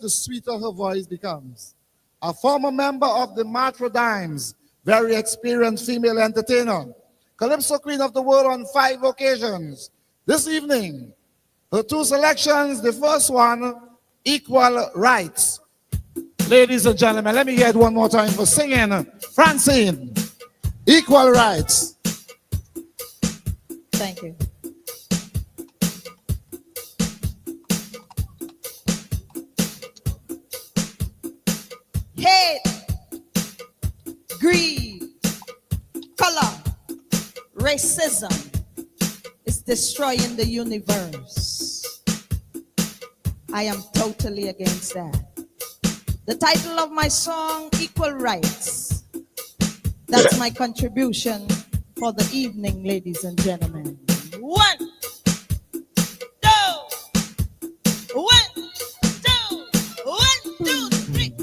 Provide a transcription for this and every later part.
the sweeter her voice becomes. A former member of the Matrodymes, very experienced female entertainer, Calypso Queen of the World on 5 occasions. This evening, her 2 selections, the first one, Equal Rights. Ladies and gentlemen, let me hear it one more time for singing Francine, Equal Rights. Thank you. Hate, greed, color, racism is destroying the universe. I am totally against that. The title of my song, Equal Rights. That's my contribution for the evening, ladies and gentlemen. 1, 2, 1, 2, 1, 2, 3.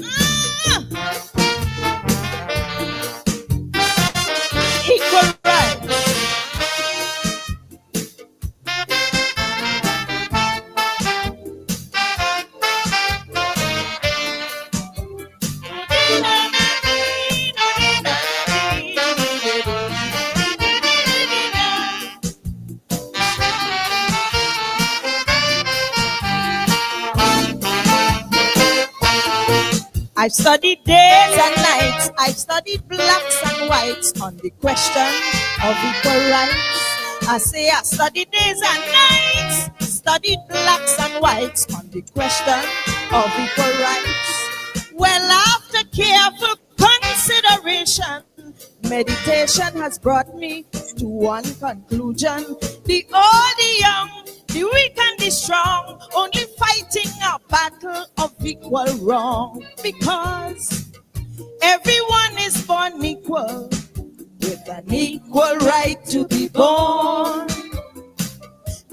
Equal rights. I've studied days and nights, I've studied blacks and whites on the question of equal rights. I say I studied days and nights, studied blacks and whites on the question of equal rights. Well, after careful consideration, meditation has brought me to one conclusion. The old, the young, the weak and the strong, only fighting a battle of equal wrong. Because everyone is born equal, with an equal right to be born.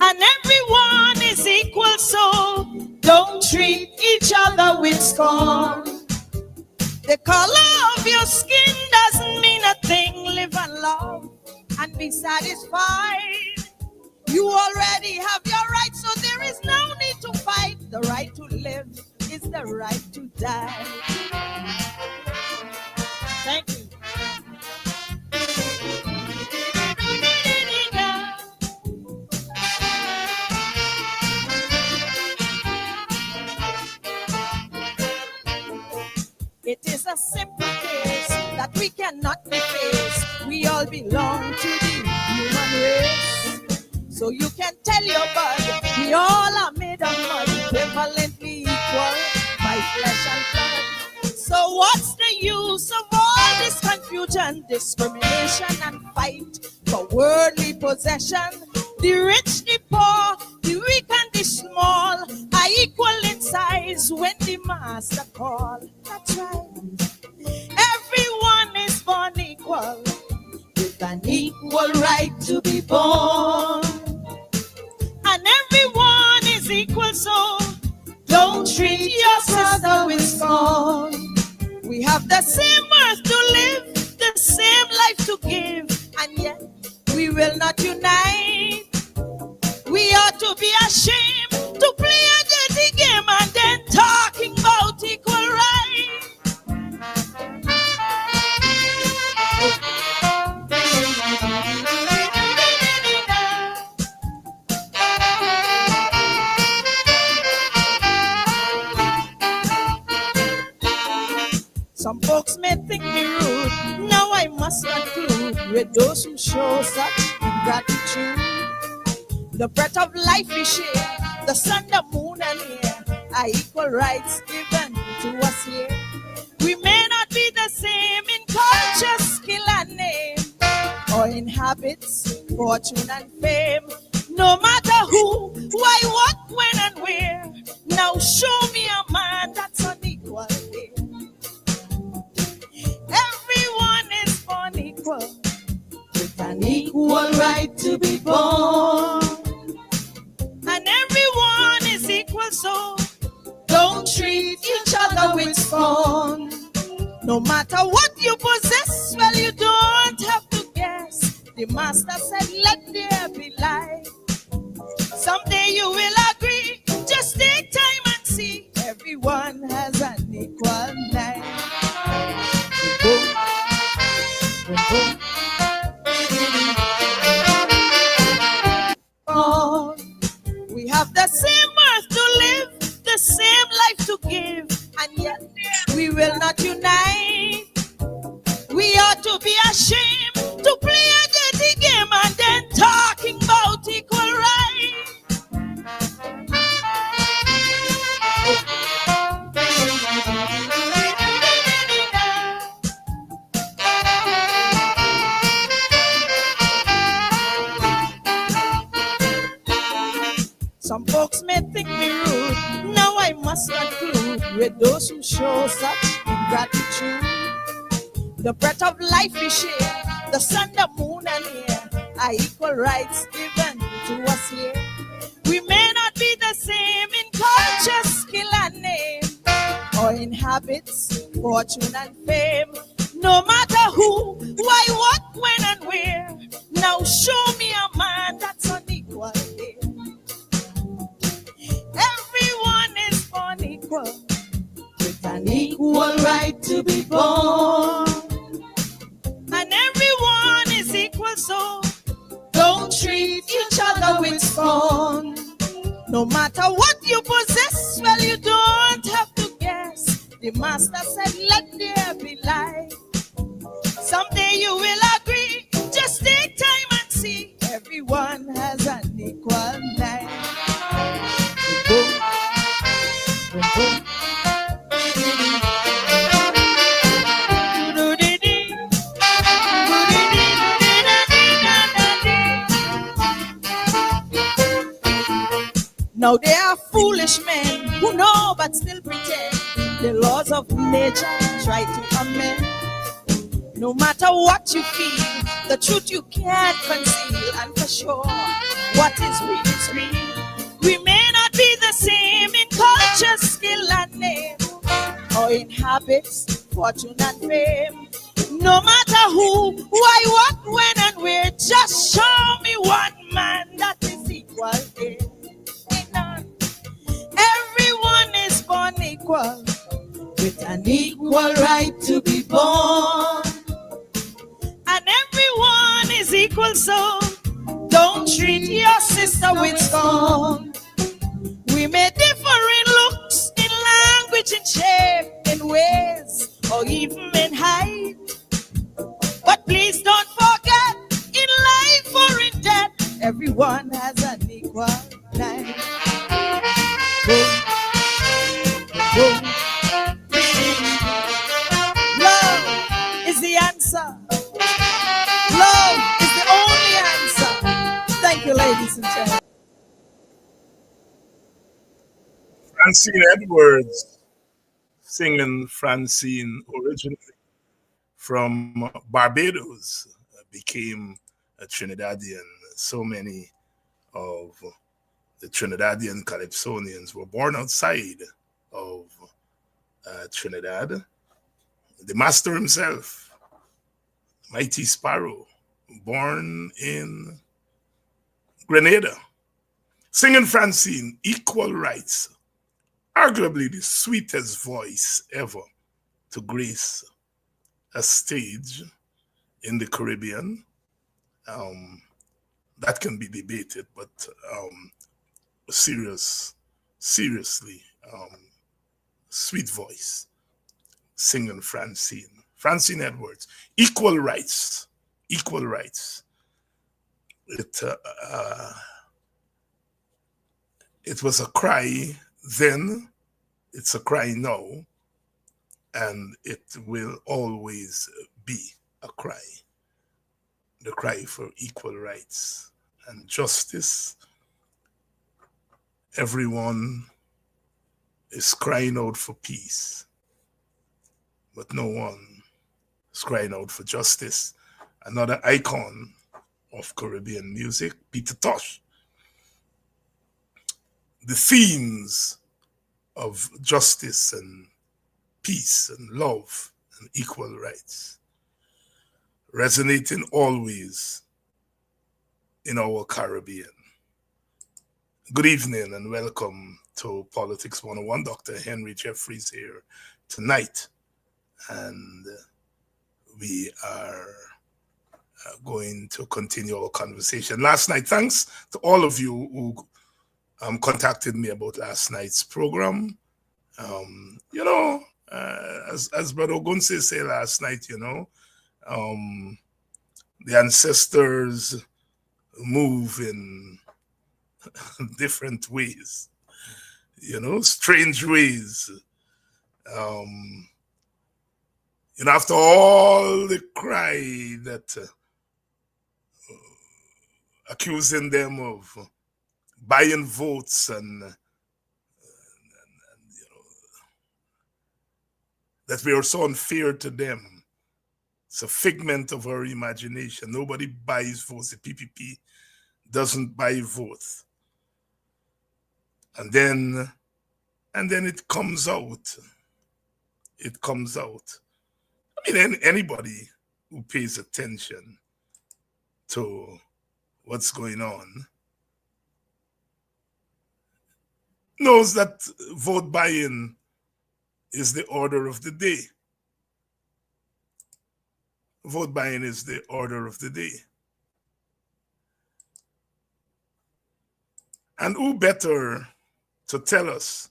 And everyone is equal, so don't treat each other with scorn. The color of your skin doesn't mean a thing. Live and love and be satisfied. You already have your rights, so there is no need to fight. The right to live is the right to die. Thank you. It is a simple case that we cannot be faced. We all belong to the human race. So you can tell your bud, we all are made of mud, equivalently equal by flesh and blood. So what's the use of all this confusion, discrimination and fight for worldly possession? The rich, the poor, the weak and the small are equal in size when the master call. That's right. Everyone is born equal, with an equal right to be born. And everyone is equal, so don't treat your brother with scorn. We have the same earth to live, the same life to give, and yet we will not unite. We ought to be ashamed to play a dirty game and then talking about equal rights. Some folks may think me rude, now I must conclude with those who show such ingratitude. The breath of life we share, the sun, the moon and air are equal rights given to us here. We may not be the same in culture, skill and name, or in habits, fortune and fame. No matter who, why, what, when and where. Now show me a man that's unequal here. Everyone is born equal, with an equal right to be born. And everyone is equal, so don't treat each other with scorn. No matter what you possess, well, you don't have to guess. The master said, let there be light. Someday you will agree. Just take time and see. Everyone not unite. We ought to be ashamed to play a dirty game and then talking about equal rights. Some folks may think me rude. Now I must conclude with those who show such ingratitude. The breath of life we share, the sun, the moon, and air are equal rights given to us here. We may not be the same in culture, skill, and name, or in habits, fortune, and fame. No matter who, why, what, when, and where. Now show me a man that's unequal here. Everyone is born equal, with an equal right to be born. And everyone is equal, so don't treat each other with scorn. No matter what you possess, well, you don't have to guess. The master said, let there be light. Someday you will agree. Just take time and see. Everyone has an equal life. Now there are foolish men who know but still pretend the laws of nature try to amend. No matter what you feel, the truth you can't conceal, and for sure, what is real is real. We may not be the same in culture, skill, and name, or in habits, fortune, and fame. No matter who, why, what, when, and where, just show me one man that is equal here. Everyone is born equal, with an equal right to be born. And everyone is equal, so don't treat your sister with scorn. We may differ in looks, in language, in shape, in ways, or even in height. But please don't forget, in life or in death, everyone has an equal life. Love is the answer. Love is the only answer. Thank you, ladies and gentlemen. Francine Edwards, singing Francine originally from Barbados, became a Trinidadian. So many of the Trinidadian Calypsonians were born outside of Trinidad. The master himself, Mighty Sparrow, born in Grenada, singing Francine, equal rights, arguably the sweetest voice ever to grace a stage in the Caribbean. That can be debated, but seriously, sweet voice, singing Francine Edwards, equal rights. It was a cry then, it's a cry now, and it will always be a cry. The cry for equal rights and justice. Everyone is crying out for peace, but no one is crying out for justice. Another icon of Caribbean music, Peter Tosh. The themes of justice and peace and love and equal rights resonating always in our Caribbean. Good evening and welcome to Politics 101. Dr. Henry Jeffries here tonight. And we are going to continue our conversation. Last night, thanks to all of you who contacted me about last night's program. As Brother Ogunse said last night, the ancestors move in different ways, strange ways. After all the cry that accusing them of buying votes and that we are so unfair to them. It's a figment of our imagination. Nobody buys votes. The PPP doesn't buy votes. And then it comes out. It comes out. I mean, anybody who pays attention to what's going on knows that vote buying is the order of the day. Vote buying is the order of the day. And who better to tell us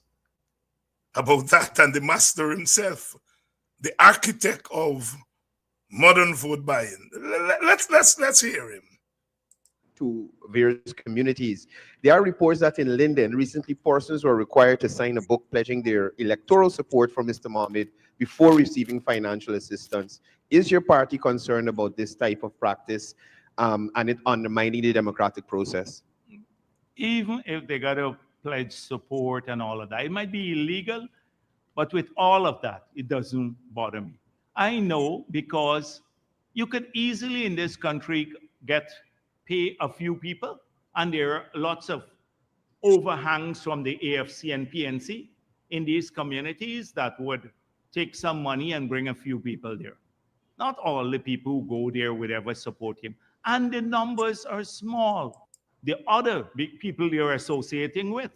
about that than the master himself, the architect of modern vote buying? Let's hear him. To various communities. There are reports that in Linden, recently persons were required to sign a book pledging their electoral support for Mr. Mohammed before receiving financial assistance. Is your party concerned about this type of practice and it undermining the democratic process? Even if they got to pledge support and all of that, it might be illegal, but with all of that, it doesn't bother me. I know because you could easily in this country pay a few people, and there are lots of overhangs from the AFC and PNC in these communities that would take some money and bring a few people there. Not all the people who go there would ever support him. And the numbers are small. The other big people they're associating with.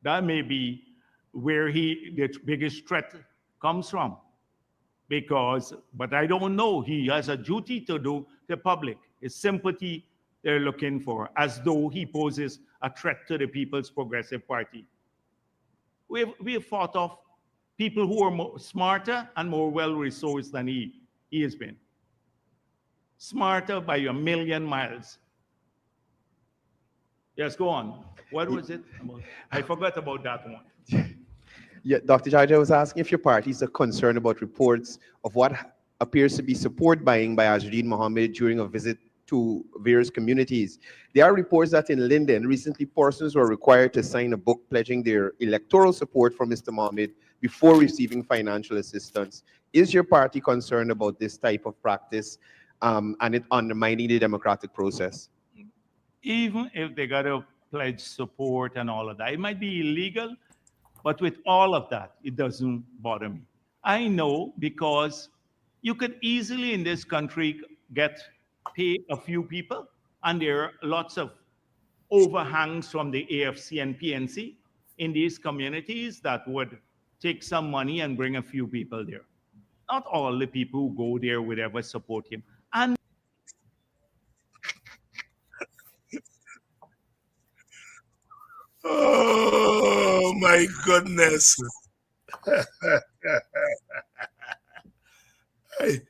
That may be where the biggest threat comes from. But I don't know, he has a duty to do to the public. It's sympathy they're looking for, as though he poses a threat to the People's Progressive Party. We have fought off people who are smarter and more well-resourced than he has been. Smarter by a million miles. Yes, go on. What was it? I forgot about that one. Yeah, Dr. Jaja was asking if your parties are concerned about reports of what appears to be support buying by Azzuddin Mohammed during a visit to various communities. There are reports that in Linden, recently persons were required to sign a book pledging their electoral support for Mr. Mohammed before receiving financial assistance. Is your party concerned about this type of practice and it undermining the democratic process? Even if they got to pledge support and all of that, it might be illegal, but with all of that, it doesn't bother me. I know because you could easily in this country pay a few people, and there are lots of overhangs from the AFC and PNC in these communities that would take some money and bring a few people there. Not all the people who go there would ever support him. And oh my goodness. Hey,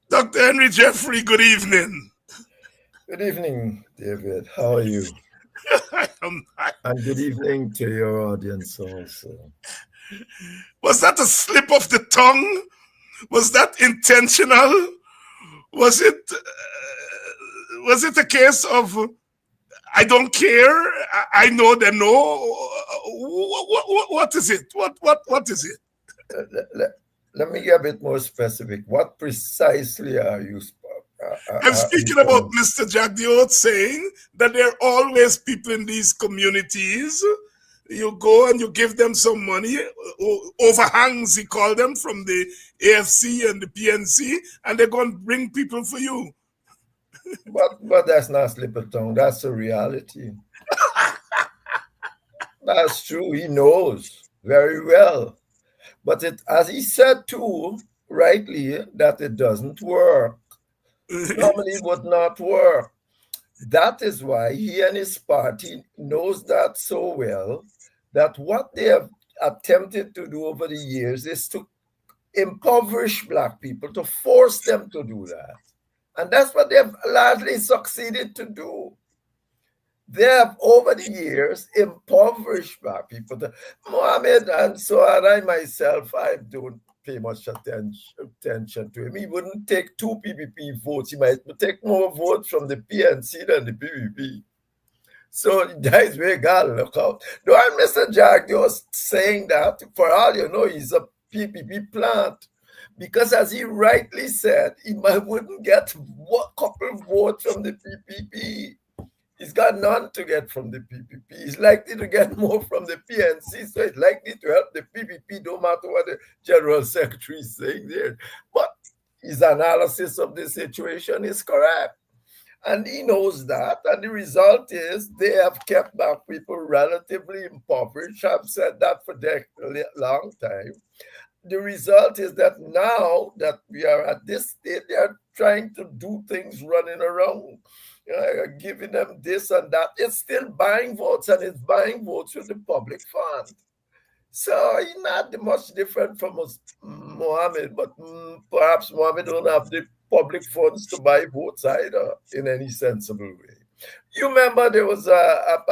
Dr. Henry Jeffrey, good evening. Good evening, David. How are you? And good evening to your audience also. Was that a slip of the tongue? Was that intentional? Was it a case of I don't care? I know they know. What is it? What is it? Let me get a bit more specific. What precisely are you? I'm speaking about Mr. Jack the Oath saying that there are always people in these communities. You go and you give them some money, overhangs, he called them, from the AFC and the PNC, and they're going to bring people for you. But that's not slip of tongue. That's the reality. That's true. He knows very well. But as he said too, rightly, that it doesn't work. Normally it would not work. That is why he and his party knows that so well, that what they have attempted to do over the years is to impoverish Black people, to force them to do that. And that's what they've largely succeeded to do. They have, over the years, impoverished Black people. Mohammed and so on, I myself, I don't pay much attention to him. He wouldn't take 2 PPP votes. He might take more votes from the PNC than the PPP. So that is where God look out. Though Mr. Jack was saying that, for all you know, he's a PPP plant. Because as he rightly said, he wouldn't get a couple votes from the PPP. He's got none to get from the PPP. He's likely to get more from the PNC, so it's likely to help the PPP, no matter what the General Secretary is saying there. But his analysis of the situation is correct. And he knows that. And the result is they have kept Black people relatively impoverished. I've said that for a long time. The result is that now that we are at this state, they are trying to do things running around, giving them this and that. It's still buying votes, and it's buying votes with the public fund. So he's not much different from Mohammed, but perhaps Mohammed don't have the public funds to buy votes either in any sensible way. You remember there was a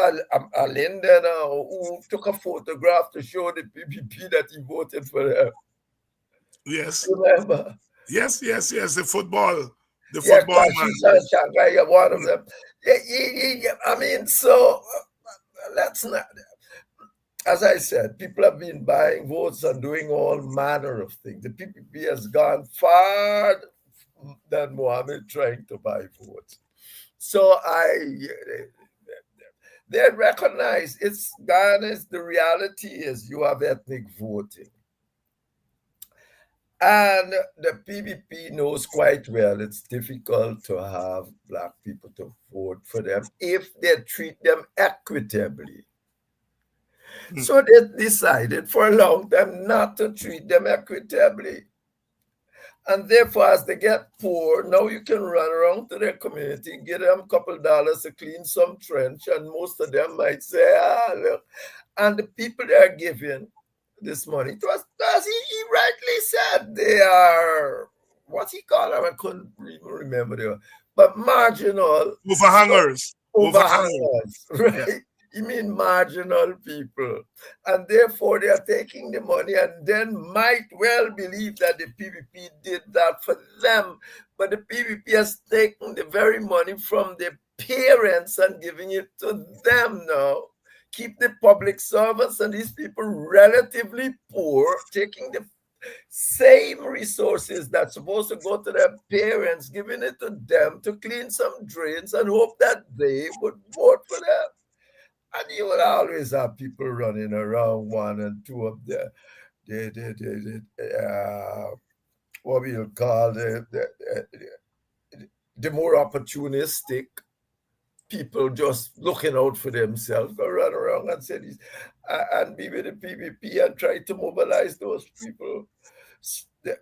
Linden who took a photograph to show the PPP that he voted for them. Yes. You remember? Yes. The football man. One of them. I mean, so let's not. As I said, people have been buying votes and doing all manner of things. The PPP has gone far than Mohammed trying to buy votes. So they recognize it's Ghana's, the reality is you have ethnic voting. And the PPP knows quite well it's difficult to have Black people to vote for them if they treat them equitably. So they decided for a long time not to treat them equitably. And therefore, as they get poor, now you can run around to their community, get them a couple of dollars to clean some trench, and most of them might say, look. And the people they are giving this money to us, as he rightly said, they are, what's he called them? I couldn't even remember them. But marginal. Overhangers. Right? You mean marginal people. And therefore, they are taking the money and then might well believe that the PPP did that for them. But the PPP has taken the very money from the parents and giving it to them now. Keep the public servants and these people relatively poor, taking the same resources that's supposed to go to their parents, giving it to them to clean some drains and hope that they would vote for them. And you will always have people running around, one and two of the what we'll call the more opportunistic people just looking out for themselves, go run around and say this, and be with the PPP and try to mobilize those people.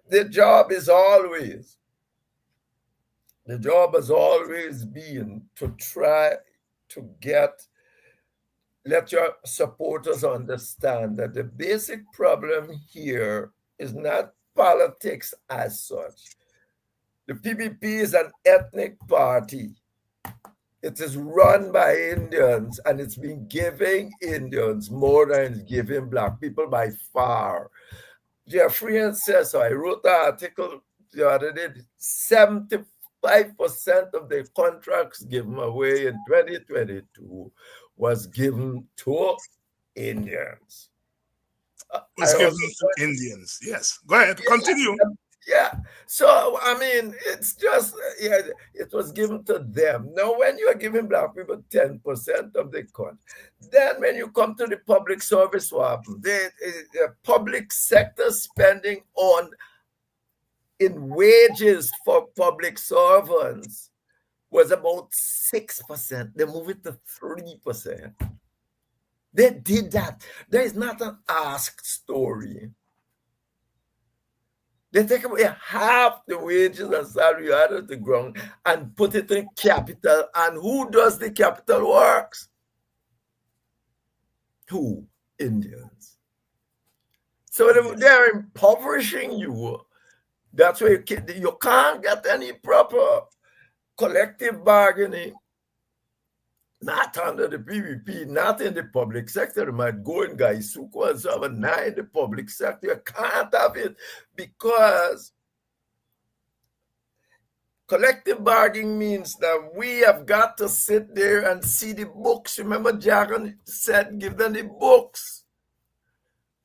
The job has always been to try to let your supporters understand that the basic problem here is not politics as such. The PPP is an ethnic party. It is run by Indians, and it's been giving Indians more than it's giving Black people by far. Jeffrey says so. I wrote an article the other day. 75% of the contracts given away in 2022 was given to Indians. Was given to Indians. Yes. Go ahead. Continue. Yeah. So, I mean, it's just, it was given to them. Now, when you are giving Black people 10% of the contract, then when you come to the public service, what happens? The public sector spending in wages for public servants was about 6%. They moved it to 3%. They did that. There is not an ask story. They take away half the wages and salary out of the ground and put it in capital. And who does the capital works? Who? Indians. So they're impoverishing you. That's why you can't get any proper collective bargaining. Not under the PVP, not in the public sector. It might go in Gaisuko and so on, not in the public sector. You can't have it because collective bargaining means that we have got to sit there and see the books. Remember, Jagan said, give them the books.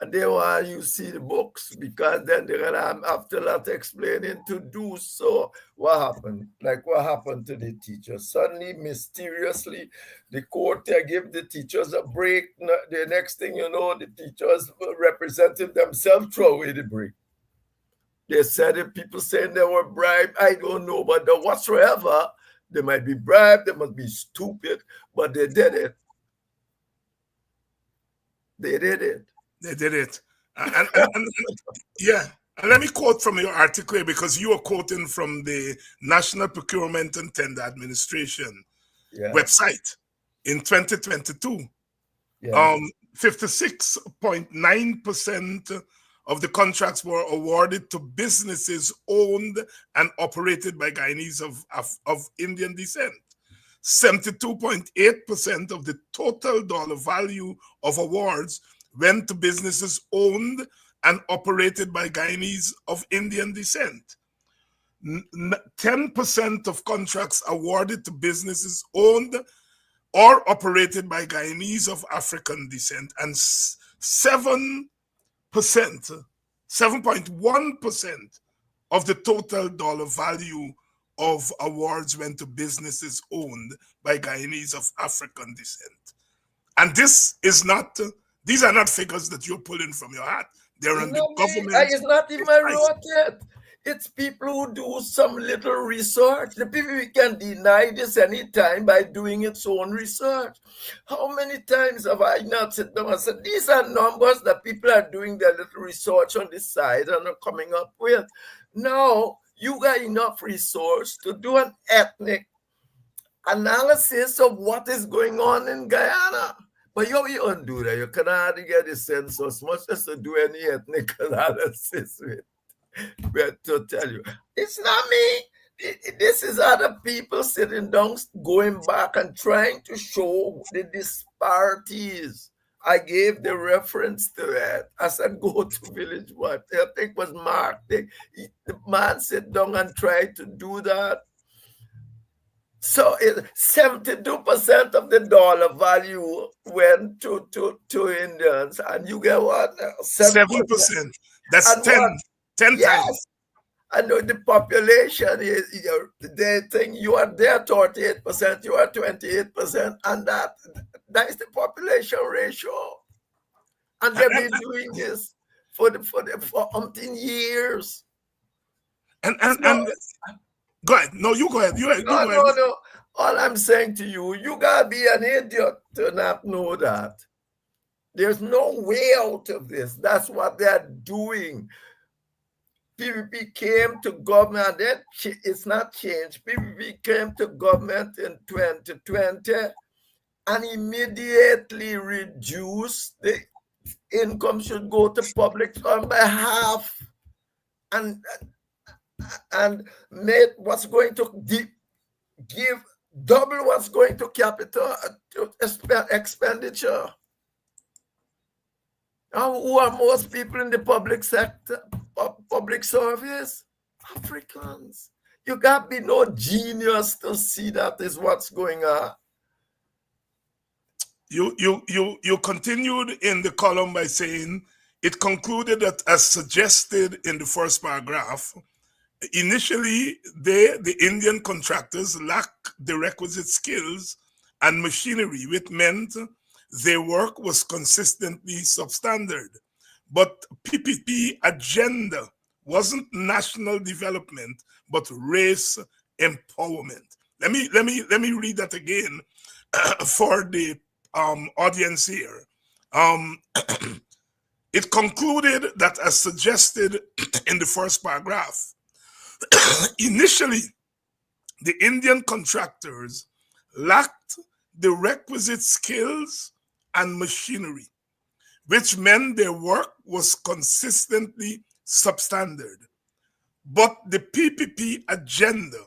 And they want you to see the books because then they're going to have to lot explaining to do so. What happened? Like what happened to the teachers? Suddenly, mysteriously, the court give the teachers a break. The next thing you know, the teachers represented themselves throw away the break. They said it, people saying they were bribed. I don't know, but whatsoever, they might be bribed, they must be stupid, but they did it. They did it. They did it. And yeah, and let me quote from your article here, because you are quoting from the National Procurement and Tender Administration website in 2022. 56.9% of the contracts were awarded to businesses owned and operated by Guyanese of Indian descent. 72.8% of the total dollar value of awards went to businesses owned and operated by Guyanese of Indian descent. 10% of contracts awarded to businesses owned or operated by Guyanese of African descent, and 7.1% of the total dollar value of awards went to businesses owned by Guyanese of African descent. And this is not, these are not figures that you're pulling from your hat. They're in the government. It's not even wrote it. It's people who do some little research. The people can deny this anytime by doing its own research. How many times have I not sit down and said, these are numbers that people are doing their little research on this side and are coming up with. Now, you got enough resource to do an ethnic analysis of what is going on in Guyana. But you don't do that. You cannot get the census, much as to do any ethnic analysis with. But to tell you, it's not me. This is other people sitting down, going back and trying to show the disparities. I gave the reference to it. I said, go to Village Watch. I think it was Mark. The man sit down and tried to do that. So 72% of the dollar value went to Indians, and you get what? 7%. That's 10 times. I know the population is, they think you are there 38%, you are 28%, and that is the population ratio. And they've been doing this for umpteen years. And go ahead. No, you go ahead. No. All I'm saying to you, you gotta be an idiot to not know that. There's no way out of this. That's what they're doing. PVP came to government, then it's not changed. PVP came to government in 2020 and immediately reduced the income should go to public fund by half, and made what's going to give double what's going to capital expenditure. Now, who are most people in the public sector, public service? Africans. You got to be no genius to see that is what's going on. You continued in the column by saying it concluded that, as suggested in the first paragraph, initially the Indian contractors lacked the requisite skills and machinery, which meant their work was consistently substandard. But PPP agenda wasn't national development, but race empowerment. Let me read that again for the audience here. It concluded that, as suggested in the first paragraph, initially the Indian contractors lacked the requisite skills and machinery, which meant their work was consistently substandard. But the PPP agenda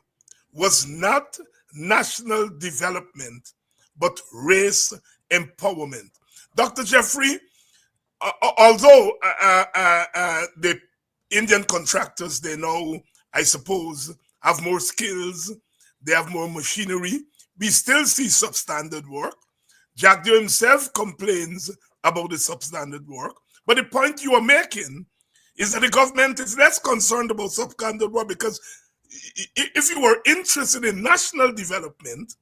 was not national development, but race empowerment. Dr. Jeffrey, although the Indian contractors, they now, I suppose, have more skills, they have more machinery, we still see substandard work. Jack Dew himself complains about the substandard work. But the point you are making is that the government is less concerned about substandard work, because if you were interested in national development,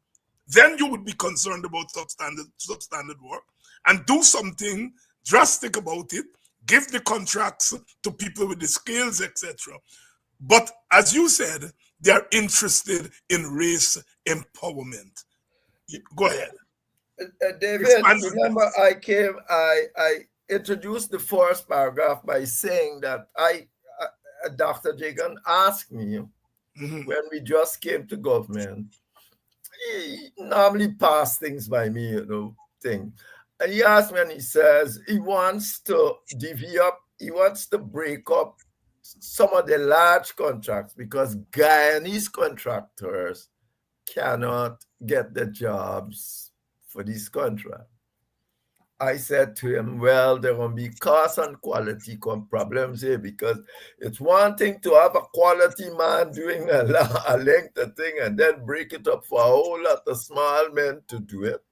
then you would be concerned about substandard work and do something drastic about it, give the contracts to people with the skills, etc. But as you said, they are interested in race empowerment. Go ahead. David, Expand. remember I introduced the first paragraph by saying that Dr. Jagan asked me when we just came to government. He normally pass things by me, thing. And he asked me, and he says he wants to divvy up, he wants to break up some of the large contracts because Guyanese contractors cannot get the jobs for this contract. I said to him, well, there will be cost and quality problems here, because it's one thing to have a quality man doing a length of thing and then break it up for a whole lot of small men to do it.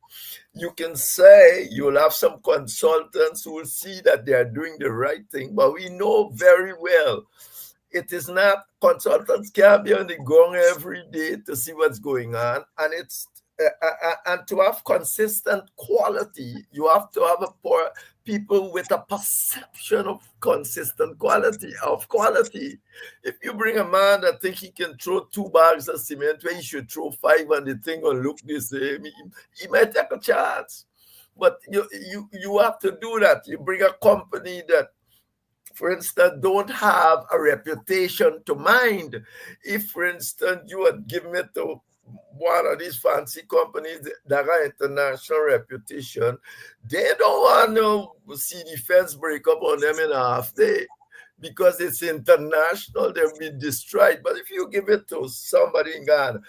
You can say you'll have some consultants who will see that they are doing the right thing, but we know very well it is not, consultants can't be on the gong every day to see what's going on, and it's and to have consistent quality, you have to have people with a perception of consistent quality. If you bring a man that think he can throw 2 bags of cement where he should throw 5 and the thing will look the same, he might take a chance. But you have to do that. You bring a company that, for instance, don't have a reputation to mind. If, for instance, you had given it to one of these fancy companies that are international reputation, they don't want to see the fence break up on them in a half day because it's international, they'll be destroyed. But if you give it to somebody in Ghana,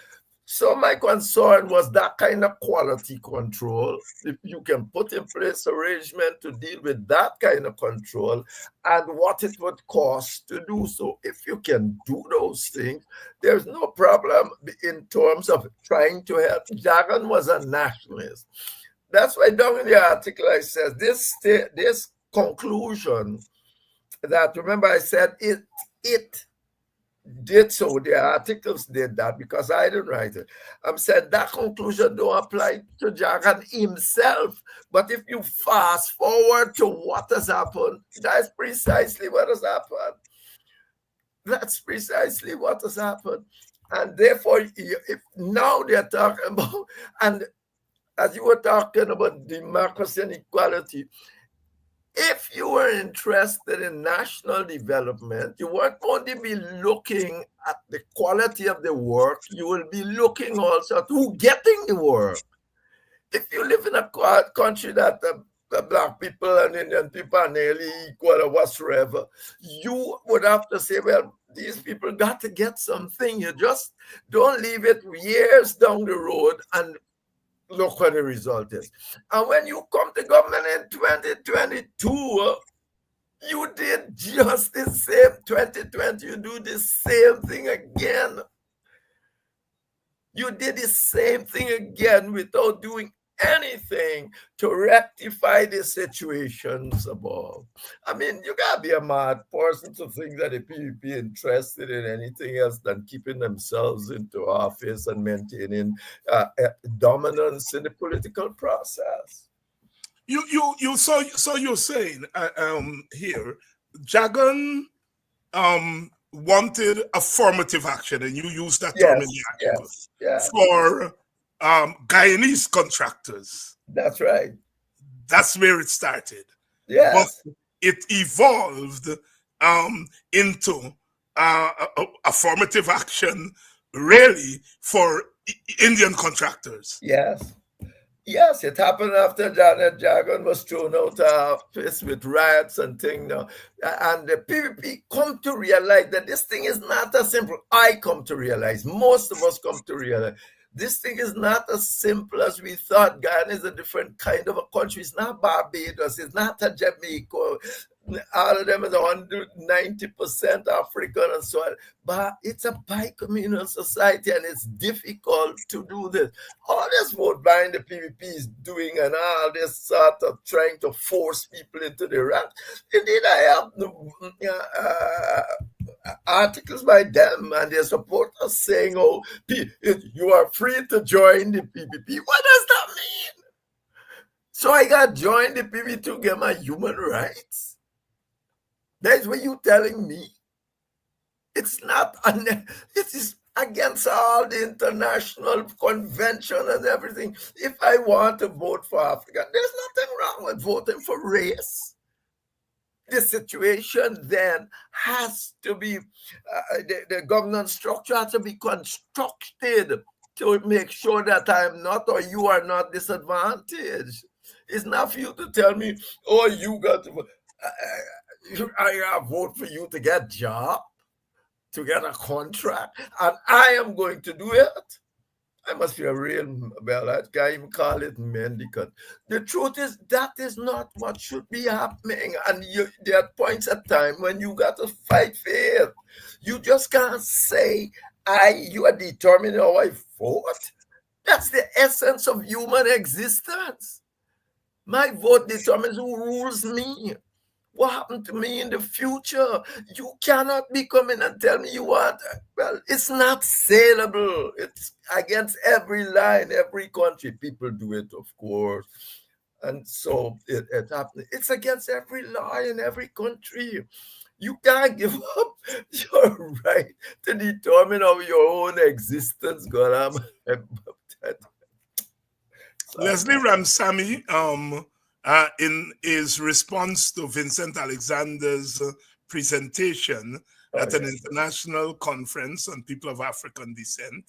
so my concern was that kind of quality control. If you can put in place arrangement to deal with that kind of control and what it would cost to do so. If you can do those things, there's no problem in terms of trying to help. Jagan was a nationalist. That's why down in the article I said this conclusion that, remember I said it did so, the articles did that because I didn't write it. I'm saying that conclusion don't apply to Jagan himself. But if you fast forward to what has happened, that's precisely what has happened. That's precisely what has happened. And therefore, if now they're talking about, and as you were talking about democracy and equality, if you were interested in national development, you weren't going to be looking at the quality of the work. You will be looking also at who getting the work. If you live in a country that the Black people and Indian people are nearly equal or whatsoever, you would have to say, well, these people got to get something. You just don't leave it years down the road and look what the result is. And when you come to government in 2022, you did just the same. 2020, you do the same thing again. You did the same thing again without doing anything to rectify the situations above. I mean, you gotta be a mad person to think that the PPP interested in anything else than keeping themselves into office and maintaining dominance in the political process. So you're saying here, Jagan wanted affirmative action, and you used that term in the article for Guyanese contractors. That's right. That's where it started. Yes. But it evolved into affirmative action really for Indian contractors. Yes. Yes, it happened after Janet Jackson was thrown out of office with riots and things. Now. And the PPP come to realize that this thing is not as simple. I come to realize, most of us come to realize, this thing is not as simple as we thought. Guyana is a different kind of a country. It's not Barbados. It's not a Jamaica. All of them is 190% African and so on. But it's a bi-communal society and it's difficult to do this. All this vote buying the PPP is doing and all this sort of trying to force people into the ranks. Indeed, I have articles by them and their supporters saying, oh, you are free to join the PPP. What does that mean? So I got joined the PPP to get my human rights? That's what you're telling me. It's not, it is against all the international convention and everything. If I want to vote for Africa, there's nothing wrong with voting for race. The situation then has to be, the governance structure has to be constructed to make sure that I'm not or you are not disadvantaged. It's not for you to tell me, oh, you got to, I vote for you to get a job, to get a contract, and I am going to do it. I must be a real, well, that guy even call it mendicant. The truth is that is not what should be happening. And there are points at time when you got to fight for it. You just can't say, you are determining how I vote. That's the essence of human existence. My vote determines who rules me. What happened to me in the future? You cannot be coming and tell me you want. Well, it's not saleable. It's against every line, every country. People do it, of course. And so it happens. It's against every law in every country. You can't give up your right to determine how your own existence going on. Leslie Ramsamy, in his response to Vincent Alexander's presentation at an international conference on people of African descent,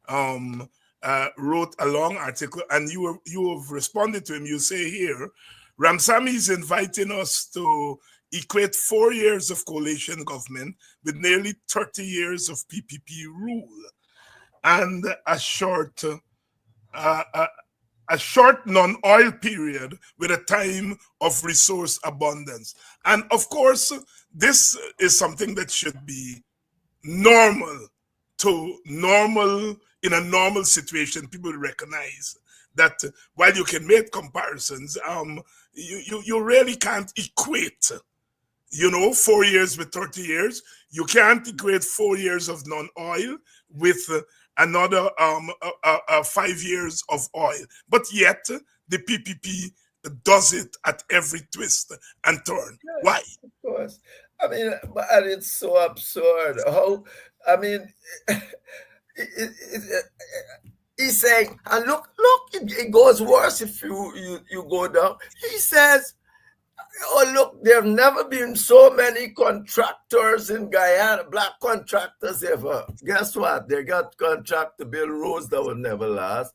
wrote a long article, and you have responded to him. You say here, Ramsamy is inviting us to equate 4 years of coalition government with nearly 30 years of PPP rule, and a short non-oil period with a time of resource abundance. And of course, this is something that should be normal in a normal situation. People recognize that while you can make comparisons, you really can't equate, 4 years with 30 years. You can't equate 4 years of non-oil with another 5 years of oil. But yet, the PPP does it at every twist and turn. Yes, why? of course. I mean, and it's so absurd. He's saying, and look, it goes worse if you go down. He says, oh, look, there have never been so many contractors in Guyana, black contractors ever. Guess what? They got contract to build roads that will never last,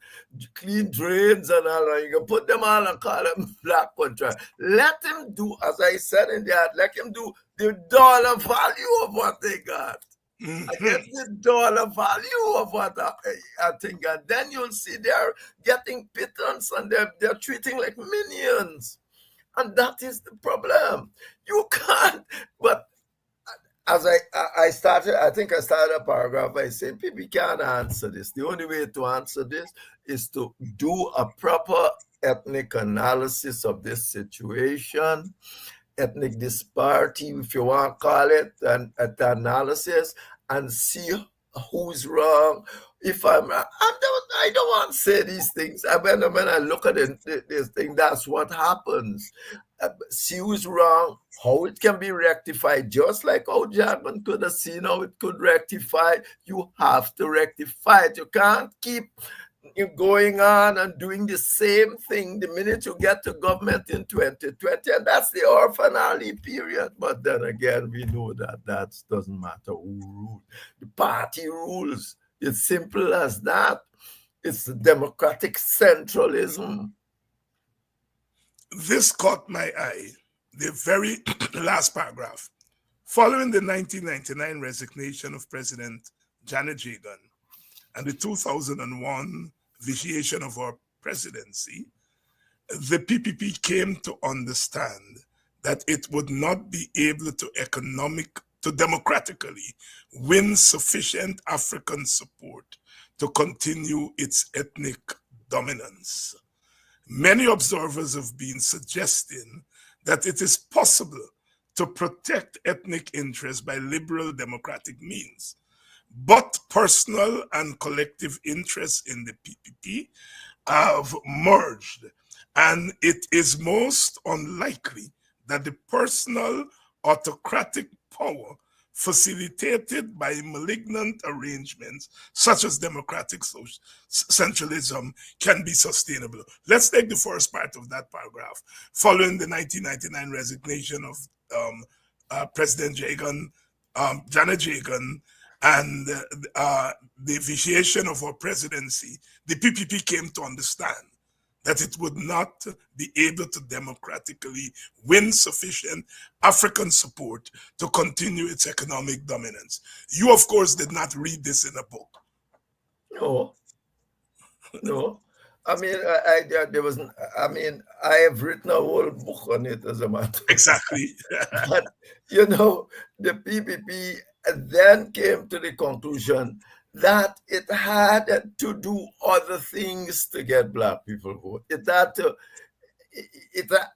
clean drains and all that. You can put them all and call them black contractors. Let them do, as I said in that, let them do the dollar value of what they got. Against the dollar value of what I think. And then you'll see they're getting pittance and they're treating like minions. And that is the problem. You can't, but as I started a paragraph by saying people can't answer this. The only way to answer this is to do a proper ethnic analysis of this situation, ethnic disparity, if you want to call it, and the analysis, and see who's wrong. If I don't want to say these things. When I look at this thing, that's what happens. See who's wrong, how it can be rectified, just like how Jackman could have seen how it could rectify. You have to rectify it. You can't keep going on and doing the same thing the minute you get to government in 2020, and that's the orphan alley period. But then again, we know that doesn't matter who rules. The party rules. It's simple as that. It's democratic centralism. This caught my eye, the very last paragraph. Following the 1999 resignation of President Janet Jagan and the 2001 vitiation of our presidency, the PPP came to understand that it would not be able to democratically win sufficient African support to continue its ethnic dominance. Many observers have been suggesting that it is possible to protect ethnic interests by liberal democratic means, but personal and collective interests in the PPP have merged, and it is most unlikely that the personal autocratic power facilitated by malignant arrangements such as democratic centralism can be sustainable. Let's take the first part of that paragraph. Following the 1999 resignation of President Janet Jagan, and the vitiation of our presidency, the PPP came to understand that it would not be able to democratically win sufficient African support to continue its economic dominance. You, of course, did not read this in a book. No. I mean, I have written a whole book on it, as a matter. Exactly. But, the PPP then came to the conclusion that it had to do other things to get Black people vote. It had to,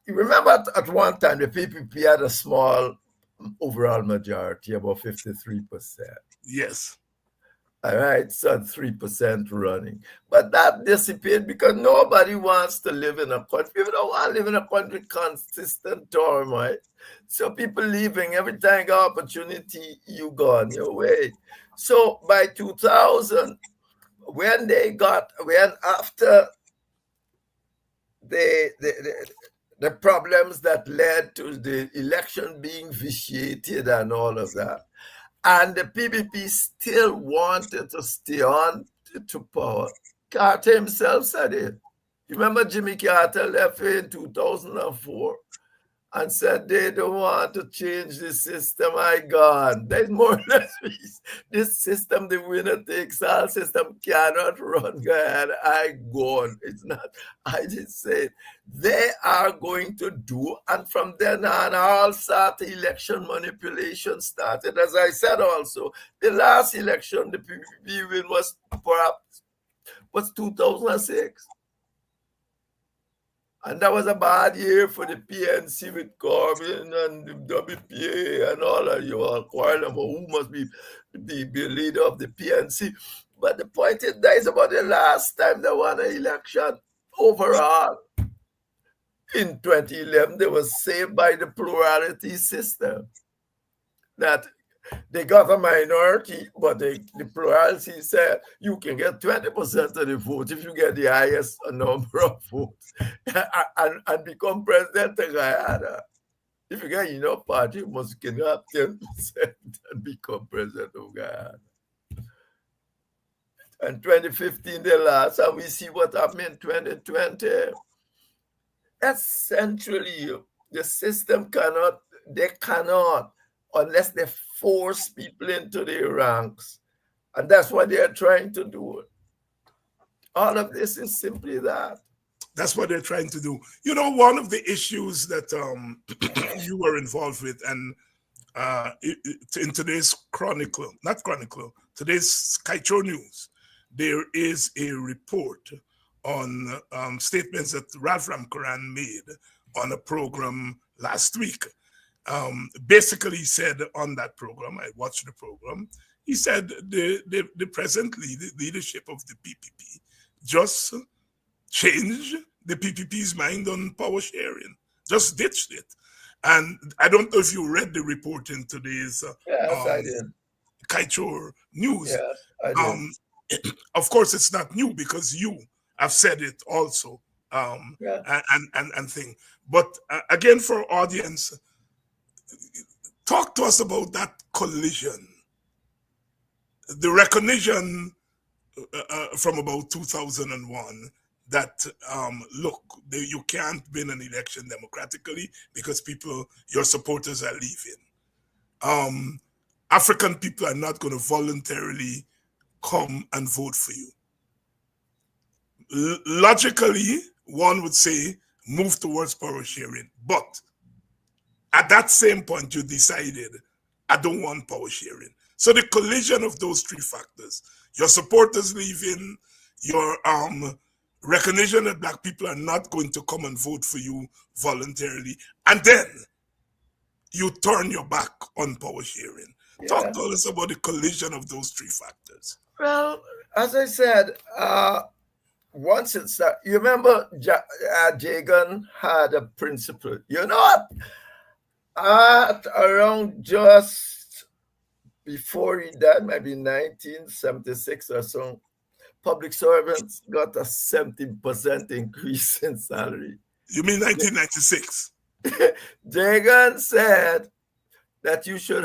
remember at one time, the PPP had a small overall majority, about 53%. Yes. All right, so 3% running. But that dissipated because nobody wants to live in a country. People don't want to live in a country consistent turmoil. So people leaving, every time you got opportunity, you go on your way. So by 2000, after the problems that led to the election being vitiated and all of that, and the PPP still wanted to stay on to power, Carter himself said it. You remember Jimmy Carter left in 2004 and said they don't want to change the system. I gone. There's more or less this system, the winner takes all system cannot run. God, I gone. It's not. I didn't say it. They are going to do, and from then on, all sort of election manipulation started. As I said also, the last election, the PPP win was 2006. And that was a bad year for the PNC with Corbyn and the WPA and all of you all quarreling about who must be leader of the PNC. But the point is, that is about the last time they won an election overall. In 2011, they were saved by the plurality system. That they got a minority, but the plurality said you can get 20% of the vote if you get the highest number of votes and become president of Guyana. If you get enough party, you must get 10% and become president of Guyana. And 2015 they lost, and we see what happened in 2020. Essentially, the system cannot, unless they force people into their ranks. And that's what they are trying to do. All of this is simply that. That's what they're trying to do. One of the issues that you were involved with, and in today's today's Kaito News, there is a report on statements that Ralph Ramkaran made on a program last week. Basically, he said on that program, I watched the program, he said the present leadership of the PPP just changed the PPP's mind on power sharing, just ditched it. And I don't know if you read the report in today's I did. Kaito News. Yes, I did. Of course, it's not new because you have said it also, and thing. But again, for audience, talk to us about that collision, the recognition from about 2001 that look, you can't win an election democratically because your supporters are leaving. African people are not going to voluntarily come and vote for you. Logically, one would say move towards power sharing, but at that same point you decided, I don't want power sharing. So the collision of those three factors, your supporters leaving, your recognition that black people are not going to come and vote for you voluntarily, and then you turn your back on power sharing. Yeah. Talk to us about the collision of those three factors. Well, as I said, once it started, you remember Jagan had a principle. You know what? Around just before he died, maybe 1976 or so, public servants got a 70% increase in salary. You mean 1996? Jagan said that you should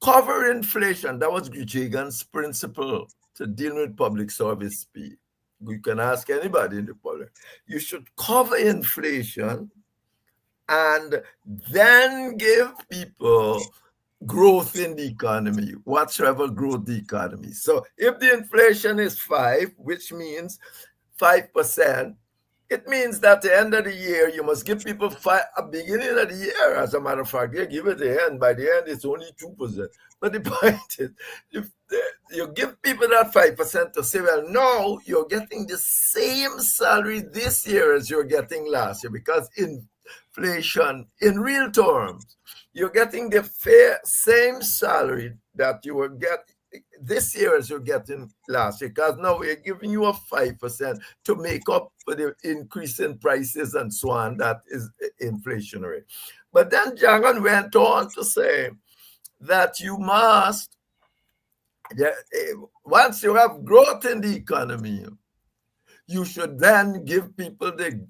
cover inflation. That was Jagan's principle to deal with public service fee. You can ask anybody in the public. You should cover inflation and then give people growth in the economy, whatsoever growth the economy. So if the inflation is 5, which means 5%, it means that at the end of the year, you must give people a beginning of the year. As a matter of fact, they give it the end. By the end, it's only 2%. But the point is, if you give people that 5% to say, well, no, you're getting the same salary this year as you're getting last year, because inflation, in real terms, you're getting the same salary that you will get this year as you're getting last year, because now we're giving you a 5% to make up for the increase in prices and so on that is inflationary. But then Jagan went on to say that you must, once you have growth in the economy, you should then give people the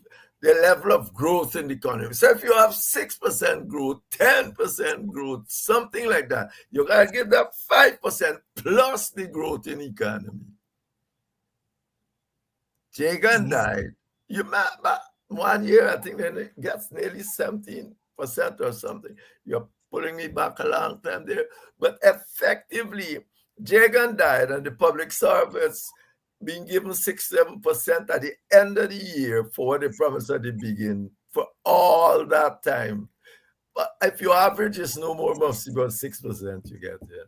level of growth in the economy. So if you have 6% growth, 10% growth, something like that, you gotta give that 5% plus the growth in the economy. Jagan died. You remember 1 year, I think then it gets nearly 17% or something. You're pulling me back a long time there. But effectively, Jagan died and the public service being given 6-7% at the end of the year for what they promised at the beginning for all that time. But if your average is no more, must be about 6% you get there.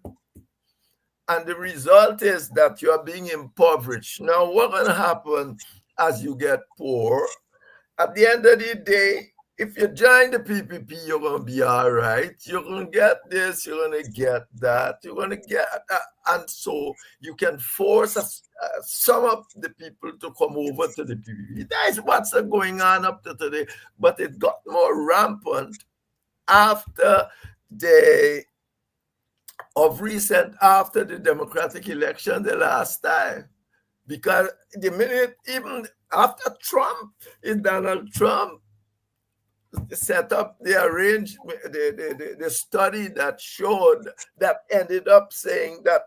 And the result is that you are being impoverished. Now, what's going to happen as you get poor? At the end of the day, if you join the PPP, you're going to be all right. You're going to get this, you're going to get that, you're going to get that. And so you can force some of the people to come over to the PPP. That is what's going on up to today. But it got more rampant after the Democratic election the last time. Because the minute, even after Donald Trump set up the arrangement, the study that showed, that ended up saying that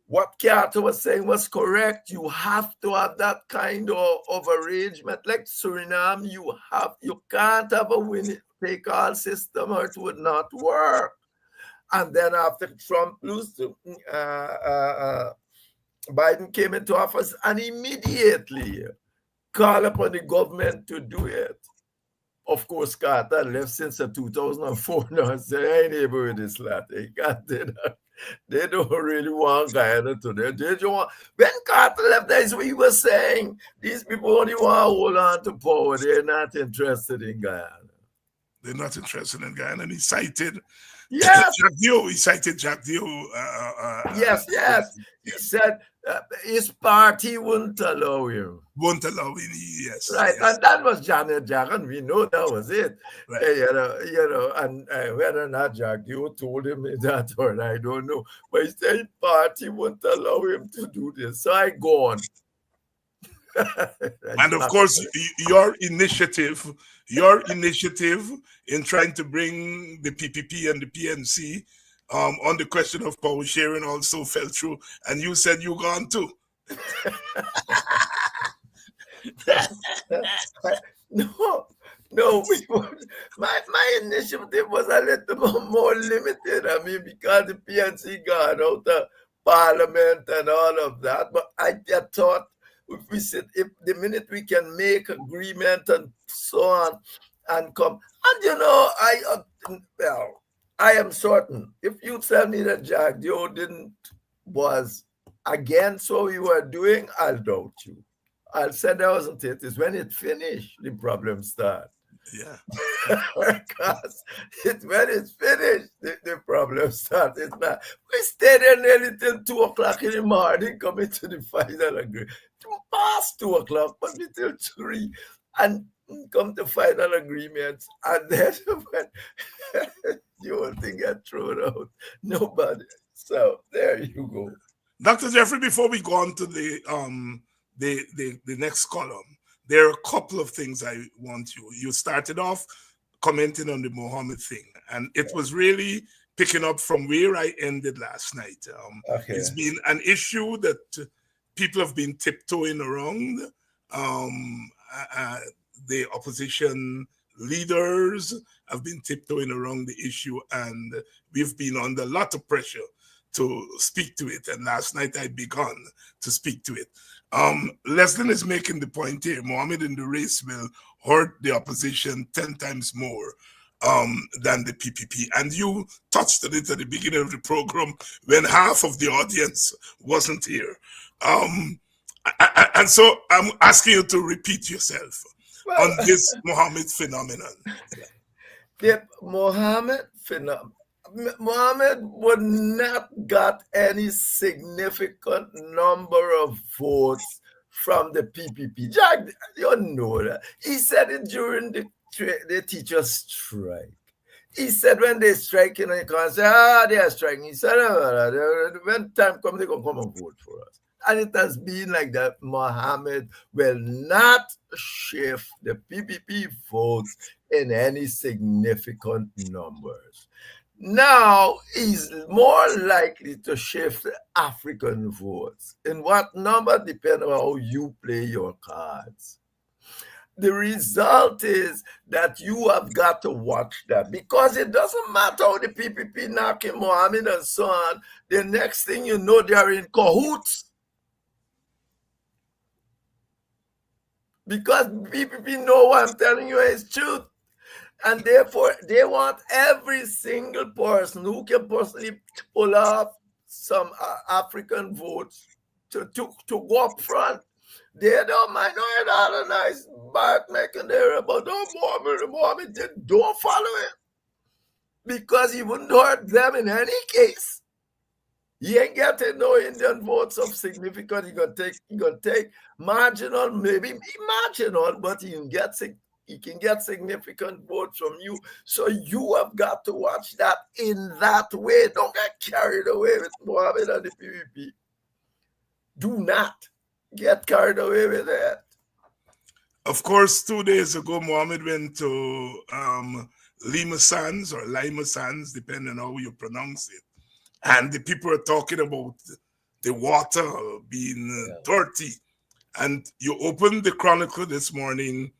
what Carter was saying was correct. You have to have that kind of arrangement. Like Suriname, you can't have a win-take-all system or it would not work. And then after Trump lost, Biden came into office and immediately called upon the government to do it. Of course, Carter left since 2004 now and said, I ain't able with this lot. They don't really want Guyana to them. They don't want. When Carter left, that's what he was saying. These people only want to hold on to power. They're not interested in Guyana. They're not interested in Guyana. And he cited Yes. Jack Dio. He cited Jack Dio. Yes. He said his party wouldn't allow him. Won't allow him, yes. Right, yes. and that was Janet Jagan. We know that was it. Right. And whether or not Jack Dio told him that or I don't know. But he said his party wouldn't allow him to do this. So I go on. And of course, your initiative in trying to bring the PPP and the PNC on the question of power sharing also fell through, and you said you gone too. No, no, my initiative was a little more limited. I mean, because the PNC got out of Parliament and all of that. But I thought if the minute we can make agreement and so on and come, and I am certain if you tell me that Jack Joe was against what we were doing, I'll doubt you. I'll say that wasn't it. It's when it finished, the problem start. Yeah. Because when it's finished, the problem starts. It's not. We stayed there nearly till 2 o'clock in the morning, coming to the final agreement. Past 2 o'clock, but till 3. And come to final agreements. And then when the whole thing got thrown out, nobody. So there you go. Dr. Jeffrey, before we go on to the next column, there are a couple of things I want you started off commenting on the Mohammed thing, and it was really picking up from where I ended last night. Okay. It's been an issue that people have been tiptoeing around. The opposition leaders have been tiptoeing around the issue, and we've been under a lot of pressure to speak to it. And last night I began to speak to it. Leslin is making the point here, Mohammed in the race will hurt the opposition 10 times more than the PPP. And you touched on it at the beginning of the program when half of the audience wasn't here. And so I'm asking you to repeat yourself on this Mohammed phenomenon. The Mohammed phenomenon. Mohammed would not got any significant number of votes from the PPP. Jack, you know that. He said it during the teachers' strike. He said when they strike, you can't say, they are striking. He said, when time comes, they're going to come and vote for us. And it has been like that. Mohammed will not shift the PPP votes in any significant numbers. Now he's more likely to shift African votes. In what number depends on how you play your cards. The result is that you have got to watch that, because it doesn't matter how the PPP knocking Mohammed and so on. The next thing you know, they're in cahoots. Because PPP know what I'm telling you is truth. And therefore, they want every single person who can personally pull off some African votes to go up front. They don't mind knowing all the nice bark making there about Mohammed don't follow him, because he wouldn't hurt them in any case. He ain't getting no Indian votes of significance. He gonna take marginal, maybe marginal, but he can get significant votes from you. So you have got to watch that in that way. Don't get carried away with Mohammed and the PPP. Do not get carried away with that. Of course, 2 days ago, Mohammed went to Lima Sands or Lima Sands, depending on how you pronounce it. And the people are talking about the water being dirty. And you opened the Chronicle this morning.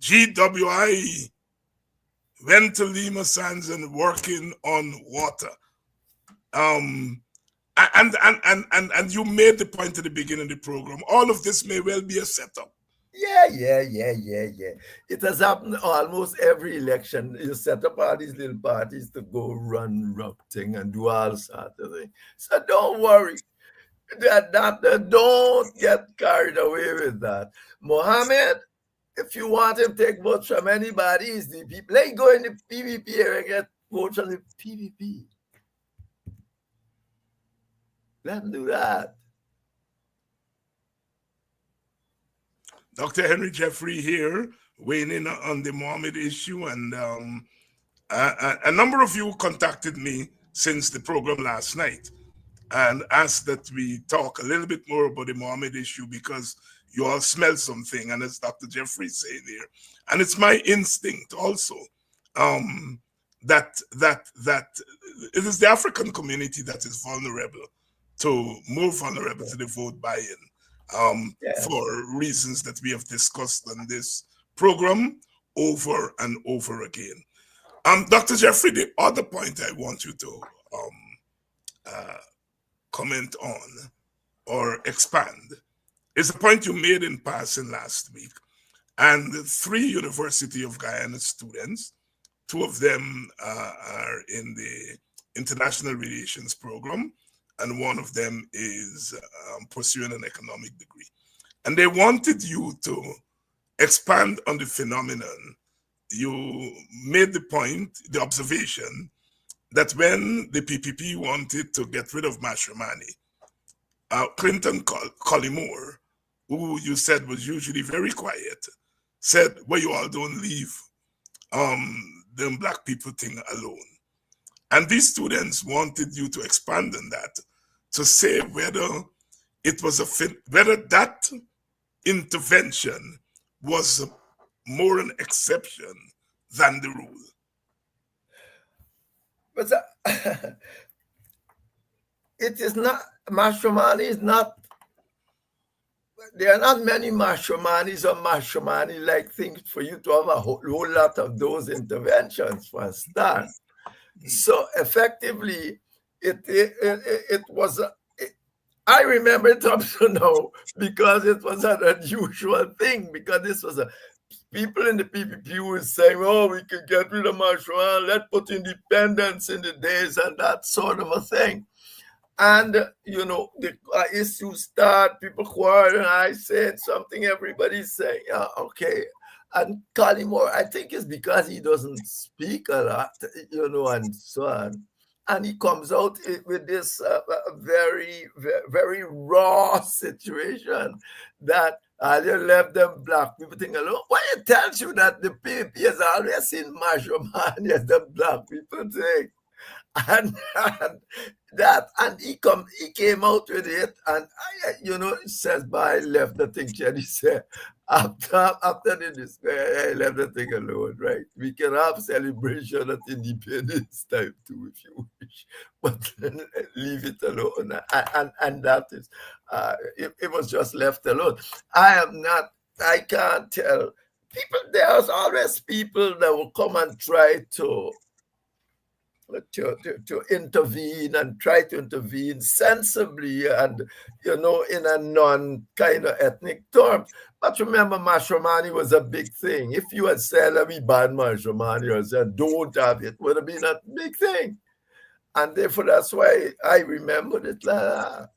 GWI went to Lima Sands and working on water. And you made the point at the beginning of the program. All of this may well be a setup. Yeah. It has happened almost every election. You set up all these little parties to go run thing and do all sorts of things. So don't worry. Don't get carried away with that. Mohammed, if you want him to take votes from anybody, it's the people. Let him go in the PVP area and get votes from the PVP. Let him do that. Dr. Henry Jeffrey here, weighing in on the Mohammed issue. And a number of you contacted me since the program last night and asked that we talk a little bit more about the Mohammed issue, because you all smell something, and as Dr. Jeffrey saying here, and it's my instinct also, that it is the African community that is more vulnerable to the vote buy-in, Yes. for reasons that we have discussed on this program over and over again. Dr. Jeffrey, the other point I want you to comment on or expand is a point you made in passing last week. And the 3 University of Guyana students, 2 of them are in the international relations program, and 1 of them is pursuing an economic degree. And they wanted you to expand on the phenomenon. You made the observation that when the PPP wanted to get rid of Mashramani, Clinton Collymore, who you said was usually very quiet, said, well, you all don't leave the black people thing alone. And these students wanted you to expand on that, to say whether that intervention was more an exception than the rule. But it is not, Mashramani is not, there are not many Mashramanis or Mashramani-like things for you to have a whole lot of those interventions for a start. So effectively, it was, I remember it up to now because it was an unusual thing, because this was people in the PPP were saying, oh, we could get rid of Mashraman, let's put independence in the days and that sort of a thing. And, the issue start, people quarrel, and I said something, everybody's saying, yeah, okay. And Collymore, I think it's because he doesn't speak a lot, and so on. And he comes out with this very, very raw situation that you left them black people think alone. Well, it tells you that the PPP has always seen Mashramani as the black people thing. And he came out with it, and he says, "Bye." Left the thing. He said, after this, I left the thing alone. Right? We can have celebration at Independence time too, if you wish, but leave it alone. And that is, it was just left alone. I can't tell people. There's always people that will come and try to intervene and try to intervene sensibly and, in a non-kind of ethnic term. But remember, Mashramani was a big thing. If you had said, let me ban Mashramani, or said, don't have it, would have been a big thing. And therefore, that's why I remembered it like that.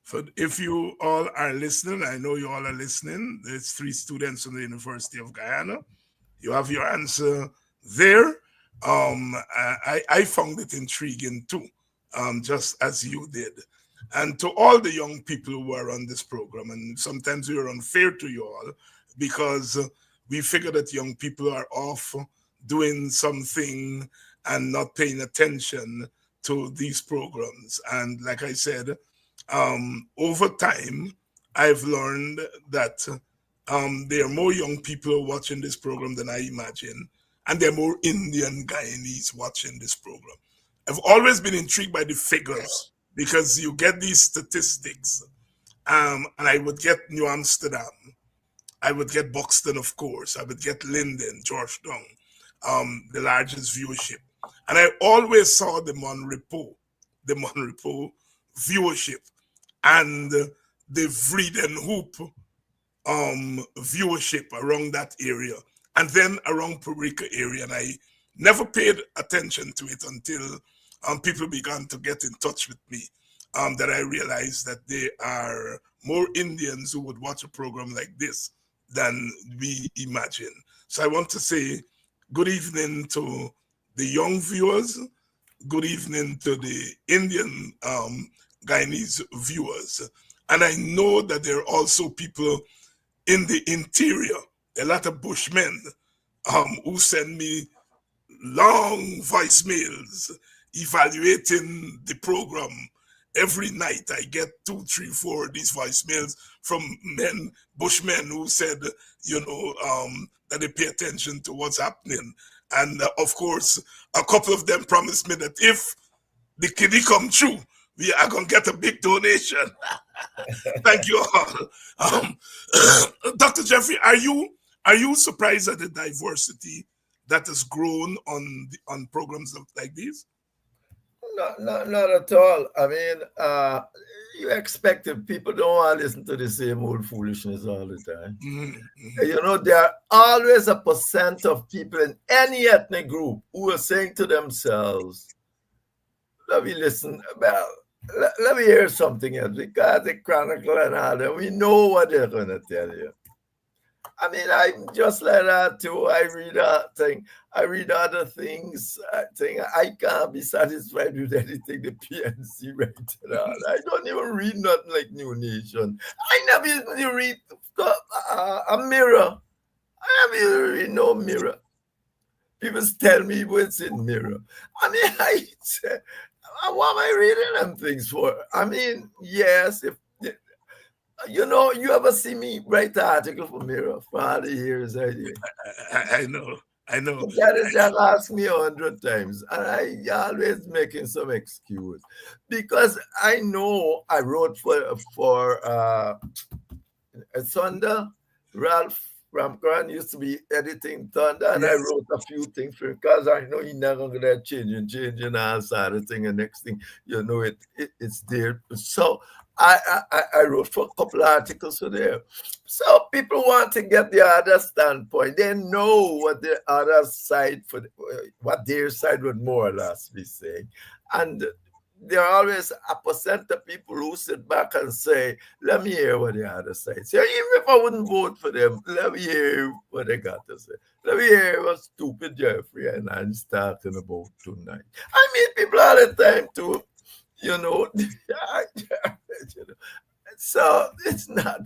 So if you all are listening, I know you all are listening. There's 3 students from the University of Guyana. You have your answer there. I found it intriguing too, just as you did. And to all the young people who are on this program, and sometimes we are unfair to you all because we figure that young people are off doing something and not paying attention to these programs. And like I said, over time, I've learned that there are more young people watching this program than I imagine. And there are more Indian Guyanese watching this program. I've always been intrigued by the figures because you get these statistics. And I would get New Amsterdam. I would get Buxton, of course. I would get Linden, Georgetown, the largest viewership. And I always saw the Monrepo viewership and the Vredenhoop viewership around that area. And then around Puerto area, and I never paid attention to it until people began to get in touch with me, that I realized that there are more Indians who would watch a program like this than we imagine. So I want to say good evening to the young viewers, good evening to the Indian Guyanese viewers. And I know that there are also people in the interior, a lot of Bushmen who send me long voicemails evaluating the program. Every night I get 2, 3, 4 of these voicemails from Bushmen who said, that they pay attention to what's happening And of course, a couple of them promised me that if the kiddie come true, we are going to get a big donation. Thank you all. Dr. Jeffrey, are you surprised at the diversity that has grown on programs like these? Not at all. I mean, you expect if people don't want to listen to the same old foolishness all the time. Mm-hmm. You know, there are always a percent of people in any ethnic group who are saying to themselves, let me listen, well, let me hear something else, because the Chronicle and all that, we know what they're going to tell you. I mean, I'm just like that too. I read other things. I can't be satisfied with anything the PNC writes at all. I don't even read nothing like New Nation. I never even read a Mirror. I never even read no Mirror. People tell me what's in Mirror. I mean, what am I reading them things for? I mean, yes, if you know, you ever see me write an article for Mirror for all the years I did? I know. That is just asked me 100 times, and I always making some excuse because I know I wrote for Thunder. Ralph Ramkaran used to be editing Thunder, and I wrote a few things for him because I know he's never gonna changing all sort of thing, and next thing you know it's there. So I wrote for a couple of articles for there. So people want to get the other standpoint. They know what the other side, what their side would more or less be saying. And there are always a percent of people who sit back and say, let me hear what the other side says. Even if I wouldn't vote for them, let me hear what they got to say. Let me hear what stupid Jeffrey and I'm talking about tonight. I meet people all the time too. You know, so it's not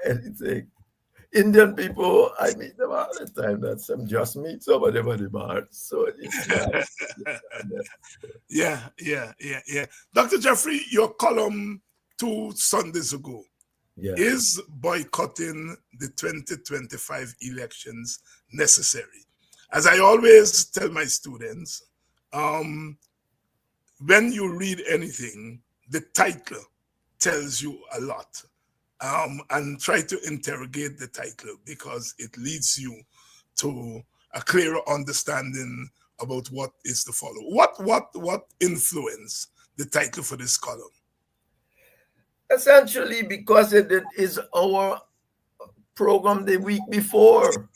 anything. Indian people, I meet them all the time. That's I'm just meet some of them at the bar. So it's not. Yeah. Dr. Jeffrey, your column 2 Sundays ago is boycotting the 2025 elections necessary. As I always tell my students, when you read anything, the title tells you a lot. And try to interrogate the title because it leads you to a clearer understanding about what is to follow. What influenced the title for this column? Essentially because it is our program the week before.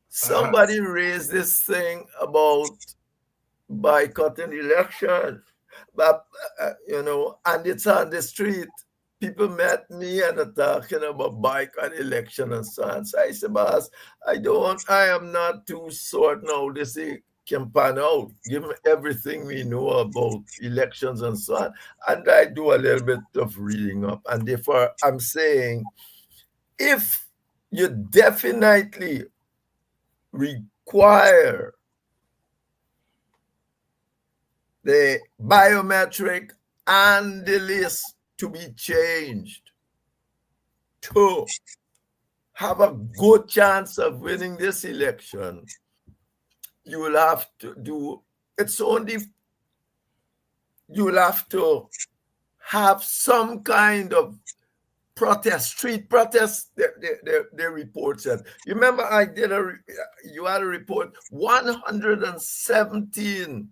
Somebody raised this thing about boycotting elections, but you know, and it's on the street. People met me and are talking about boycott election and so on. So I said, boss, I am not too certain how this can pan out, given everything we know about elections and so on. And I do a little bit of reading up. And therefore, I'm saying, if you definitely require the biometric and the list to be changed to have a good chance of winning this election, you will have to do, you will have to have some kind of protest, street protest. The report said. You remember you had a report, 117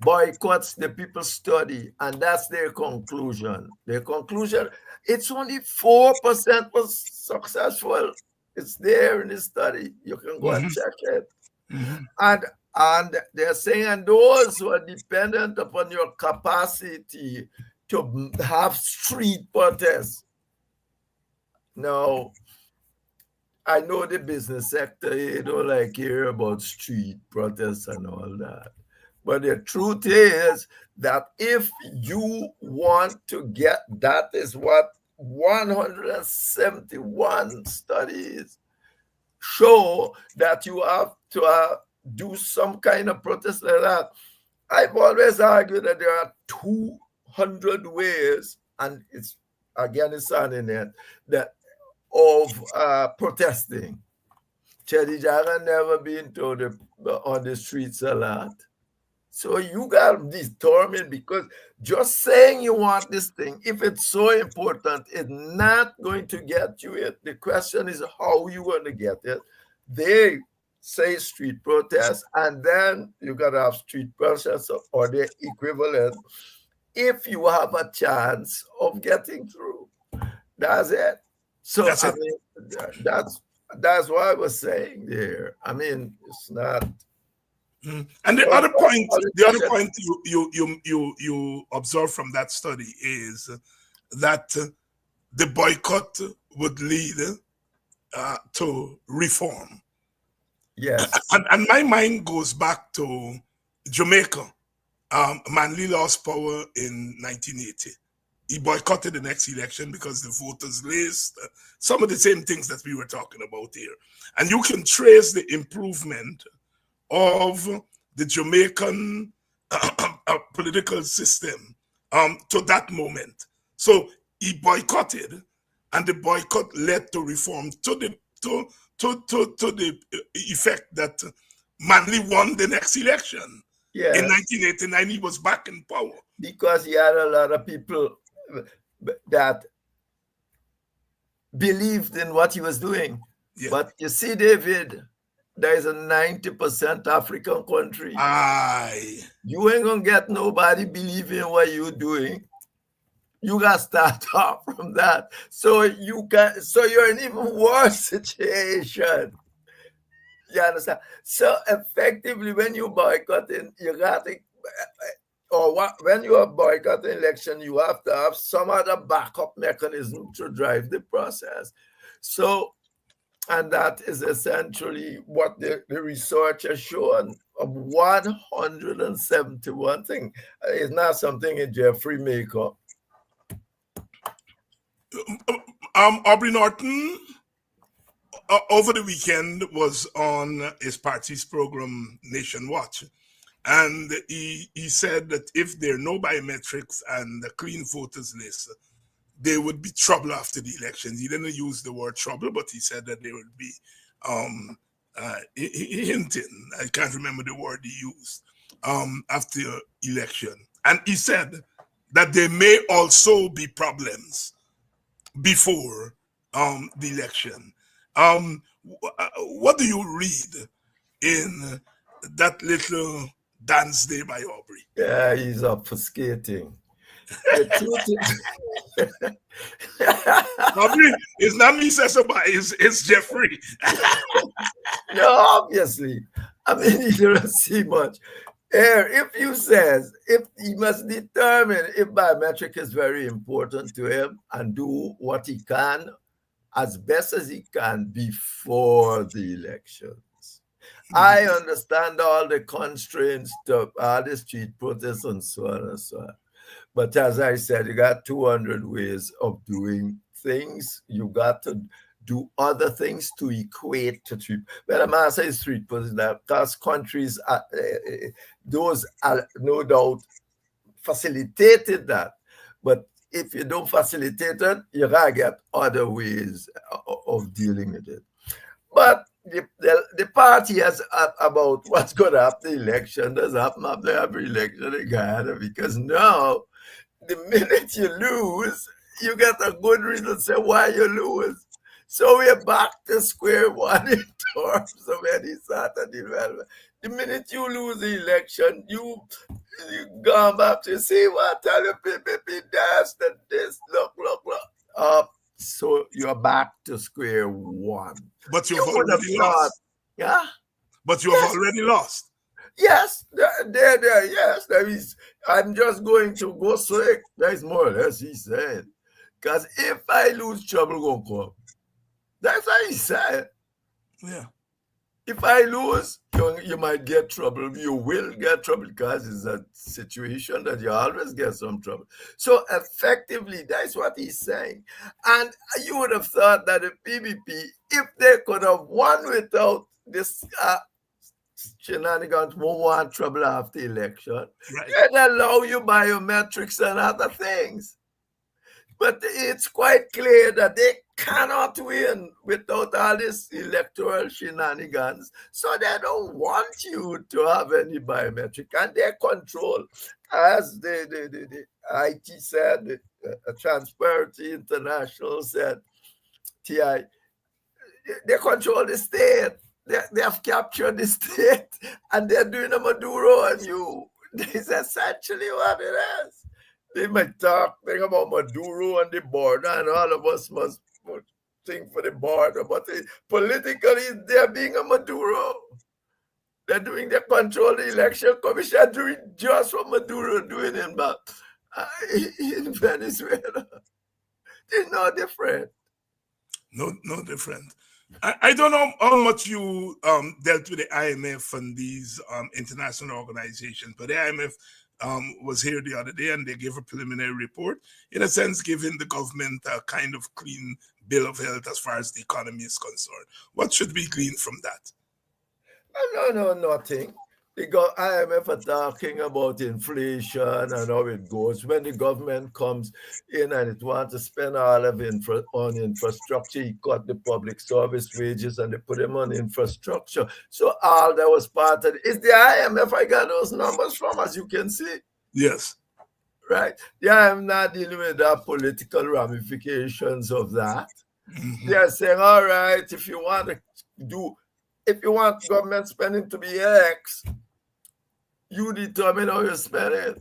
boycotts the people study, and that's their conclusion. Their conclusion, it's only 4% was successful. It's there in the study. You can go and check it. And they're saying, and those who are dependent upon your capacity to have street protests. Now, I know the business sector, you don't like hear about street protests and all that. But the truth is that if you want to get, that is what 171 studies show, that you have to do some kind of protest like that. I've always argued that there are 200 ways, and it's on the net, that of protesting. Chetty Jaga never been on the streets a lot. So you got to be determined, because just saying you want this thing, if it's so important, it's not going to get you it. The question is how you going to get it. They say street protest, and then you got to have street protests or the equivalent if you have a chance of getting through. That's it. So That's I it. mean, that's what I was saying there. I mean, it's not. And the Well, other point, politicians- you observe from that study is that the boycott would lead to reform. Yes. And my mind goes back to Jamaica. Manley lost power in 1980. He boycotted the next election because the voters list, some of the same things that we were talking about here. And you can trace the improvement of the Jamaican political system to that moment. So he boycotted, and the boycott led to reform to the effect that Manley won the next election. Yes. In 1989, he was back in power. Because he had a lot of people that believed in what he was doing. Yeah. But you see, David, there is a 90% African country. Aye. You ain't gonna get nobody believing what you're doing. You gotta start off from that. So you're in even worse situation. You understand? So effectively, when you boycotting, you got to, when you are boycotting election, you have to have some other backup mechanism to drive the process. So, and that is essentially what the research has shown. Of 171 things. It's not something in Jeffrey make up. Aubrey Norton, over the weekend, was on his party's program, Nation Watch. And he said that if there are no biometrics and a clean voters list, there would be trouble after the elections. He didn't use the word trouble, but he said that there would be hinting. I can't remember the word he used after election. And he said that there may also be problems before the election. What do you read in that little dance there by Aubrey? Yeah, he's obfuscating. Aubrey, it's not me, Sesaba, it's Jeffrey. No, obviously. I mean, he doesn't see much. If he must determine if biometric is very important to him and do what he can as best as he can before the elections. I understand all the constraints to all the street protests and so on and so on. But as I said, you got 200 ways of doing things. You got to do other things to equate to street. When a man says street protest, because countries, those are no doubt facilitated that. But if you don't facilitate it, you gotta get other ways of dealing with it. But the party has about what's going to happen in the election does happen after every election in Guyana, because now, the minute you lose, you get a good reason to say why you lose. So we're back to square one in terms of any sort of development. The minute you lose the election, you go back to say, well, tell your people, that's this, look. So you're back to square one. But you've already lost. Yeah? But you have already lost. Yes, yes, there is. I'm just going to go slick. That's more or less he said. Because if I lose, trouble gonna come. That's how he said. Yeah. If I lose, you might get trouble. You will get trouble because it's a situation that you always get some trouble. So effectively, that's what he's saying. And you would have thought that the PBP, if they could have won without this shenanigans, won't want trouble after election, Right. they'd allow you biometrics and other things. But it's quite clear that they cannot win without all this electoral shenanigans. So they don't want you to have any biometric, and they control, as the IT said, Transparency International said, TI, they control the state. They have captured the state, and they're doing a Maduro on you. This is essentially what it is. They might talk about Maduro on the border, and all of us must think for the border, but politically, they're being a Maduro. They're doing the control the election commission, doing just what Maduro doing in Venezuela. It's no different. No different. I don't know how much you dealt with the IMF and these international organizations, but the IMF was here the other day and they gave a preliminary report, in a sense, giving the government a kind of clean bill of health as far as the economy is concerned. What should be gleaned from that? No, nothing. The IMF are talking about inflation and how it goes. When the government comes in and it wants to spend all of on infrastructure, he cut the public service wages and they put them on infrastructure. So all that was part of it. It's the IMF I got those numbers from, as you can see. Yes. Right? Yeah, I'm not dealing with the political ramifications of that. Mm-hmm. They're saying, all right, if you want government spending to be X, you determine how you spend it.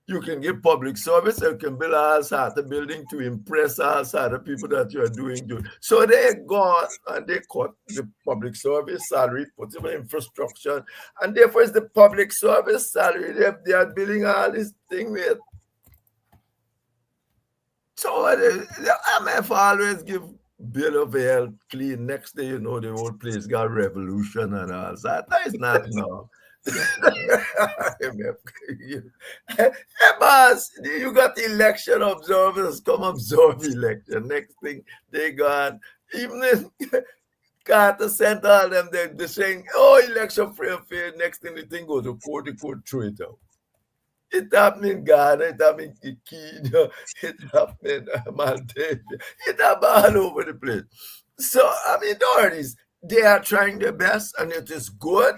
You can give public service, you can build all sorts of building to impress all sorts of people that you are doing. So they gone and they cut the public service salary, put them in infrastructure, and therefore it's the public service salary they are building all this thing with. So the IMF always give bill of health clean. Next day, the whole place got revolution and all that. That is not no. Hey, boss, you got election observers come observe election. Next thing they gone. Even if Carter sent all them, they're saying, oh, election free and fair. Next thing the thing goes to court, the court throw it out. It happened in Ghana, it happened in Kenya, it happened in Maldives, it happened all over the place. So, the authorities, they are trying their best, and it is good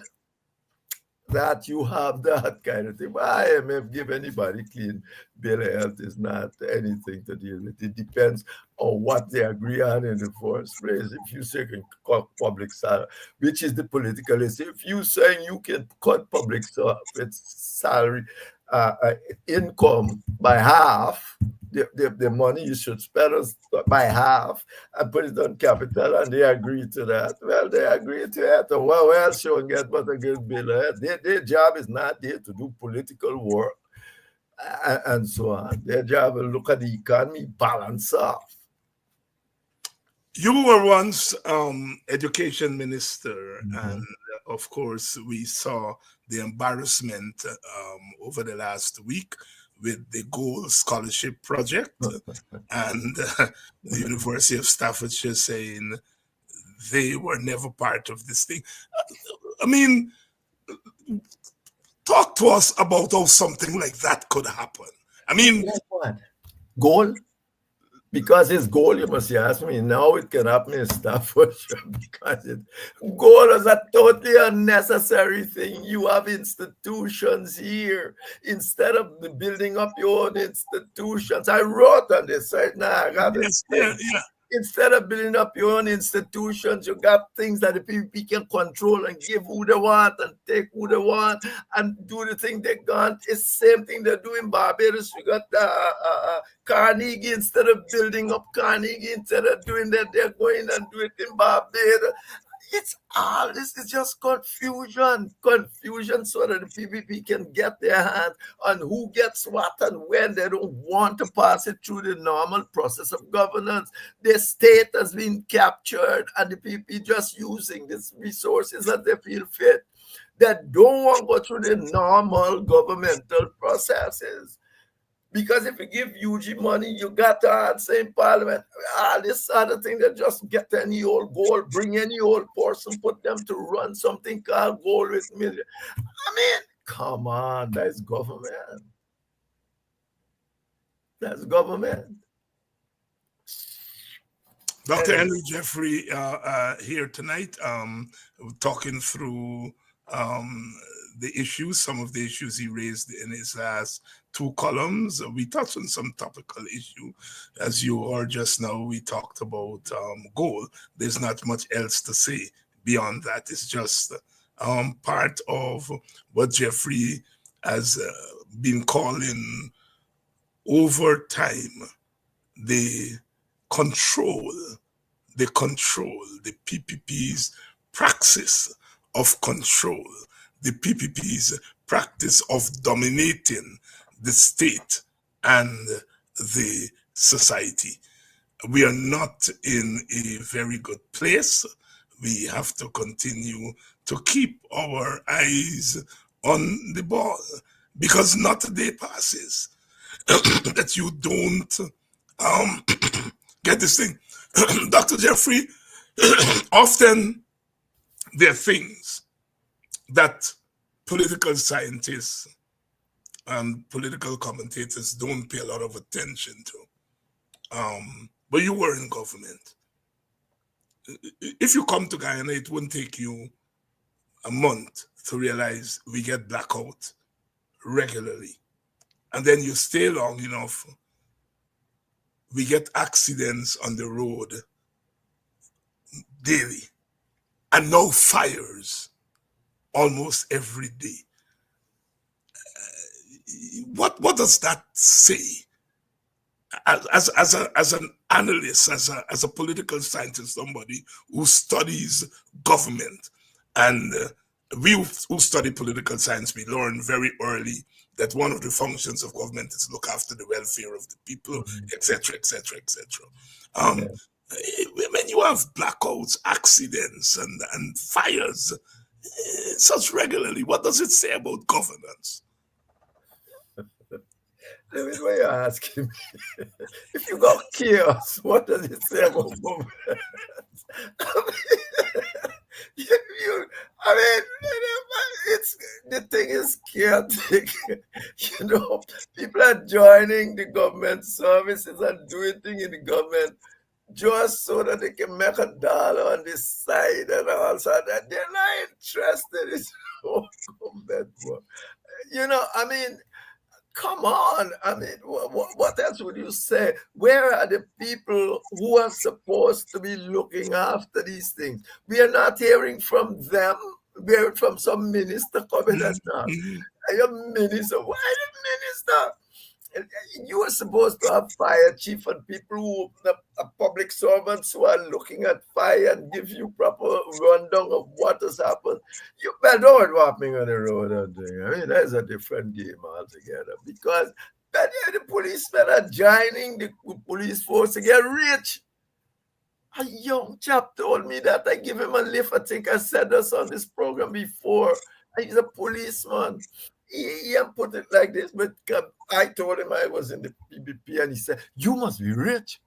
that you have that kind of thing. But IMF give anybody clean bill of health is not anything to deal with. It depends on what they agree on in the first place. If you say public salary, which is the political issue, if you saying you can cut public salary income by half, the money you should spend by half and put it on capital, and they agree to that. Well, they agree to it. Well, sure, get but a good bill. Their job is not there to do political work and so on. Their job is look at the economy, balance off. You were once education minister, and of course, we saw the embarrassment over the last week with the Gold Scholarship Project and the University of Staffordshire saying they were never part of this thing. Talk to us about how something like that could happen. What? Gold? Because it's gold, you must ask me. Now it can happen in Staffordshire because gold is a totally unnecessary thing. You have institutions here. Instead of building up your own institutions, I wrote on this right now. I got it. Yeah. Instead of building up your own institutions, you got things that the PPP can control and give who they want and take who they want and do the thing they want. It's the same thing they do in Barbados. You got Carnegie. Instead of building up Carnegie, instead of doing that, they're going and do it in Barbados. It's all this is just confusion so that the PPP can get their hand on who gets what and when. They don't want to pass it through the normal process of governance. The state has been captured and the PPP just using these resources as they feel fit. They don't want to go through the normal governmental processes. Because if you give UG money, you got to answer in Parliament. This other thing, that just get any old goal, bring any old person, put them to run something called goal with million. Come on, that's government. That's government. Dr. Anyway, Henry Jeffrey here tonight, talking through the issues, some of the issues he raised in his last two columns. We touched on some topical issue. As you heard just now, we talked about goal. There's not much else to say beyond that. It's just part of what Jeffrey has been calling over time the control, the PPP's praxis of control, the PPP's practice of dominating the state and the society. We are not in a very good place. We have to continue to keep our eyes on the ball, because not a day passes that you don't get this thing. Dr. Jeffrey, often there are things that political scientists and political commentators don't pay a lot of attention to. But you were in government. If you come to Guyana, it won't take you a month to realize we get blackout regularly. And then you stay long enough, we get accidents on the road daily. And now fires almost every day. What does that say? As an analyst, as a political scientist, somebody who studies government, and we who study political science, we learn very early that one of the functions of government is to look after the welfare of the people, etc., etc., etc. When you have blackouts, accidents, and fires such regularly, what does it say about governance? David, why you asking me? If you got chaos, what does it say about government? It's the thing is chaotic. People are joining the government services and doing things in the government just so that they can make $1 on this side and all that. They're not interested in government work. Come on. What else would you say? Where are the people who are supposed to be looking after these things? We are not hearing from them. We heard from some minister coming and now. Your minister, why the minister? You are supposed to have fire chief and people who are public servants who are looking at fire and give you proper rundown of what has happened. You better know what's happening on the road and thing. That's a different game altogether, because the policemen are joining the police force to get rich. A young chap told me that. I give him a lift. I think I said this on this program before. He's a policeman. He put it like this, but I told him I was in the PBP, and he said, "You must be rich."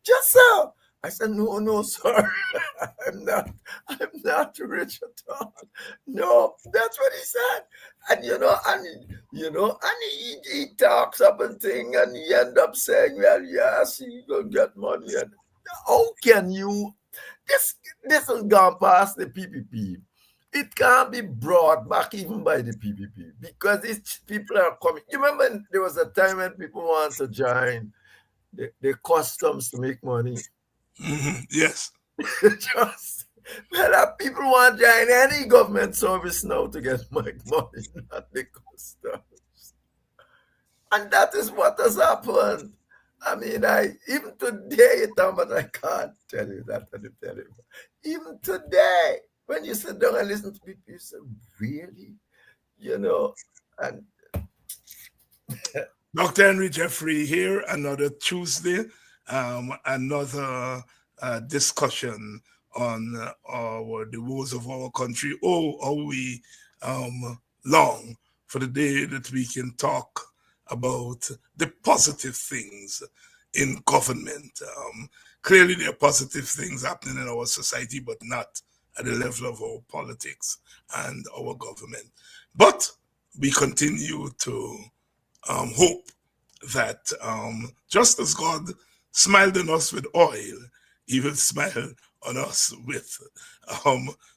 Just so. I said, "No, sir. I'm not rich at all." No, that's what he said. And he talks up and thing, and he end up saying, "Well, yes, he gonna get money." And how can you? This has gone past the PPP. It can't be brought back even by the PPP, because these people are coming. You remember there was a time when people wanted to join the customs to make money? Yes. People want to join any government service now to get money, not the customs. And that is what has happened. Even today, Thomas, I can't tell you that. Even today, when you sit down and listen to people, you say, really? And Dr. Henry Jeffrey here, another Tuesday, another discussion on the woes of our country. Oh, are we long for the day that we can talk about the positive things in government. Clearly, there are positive things happening in our society, but not at the level of our politics and our government. But we continue to hope that just as God smiled on us with oil, he will smile on us with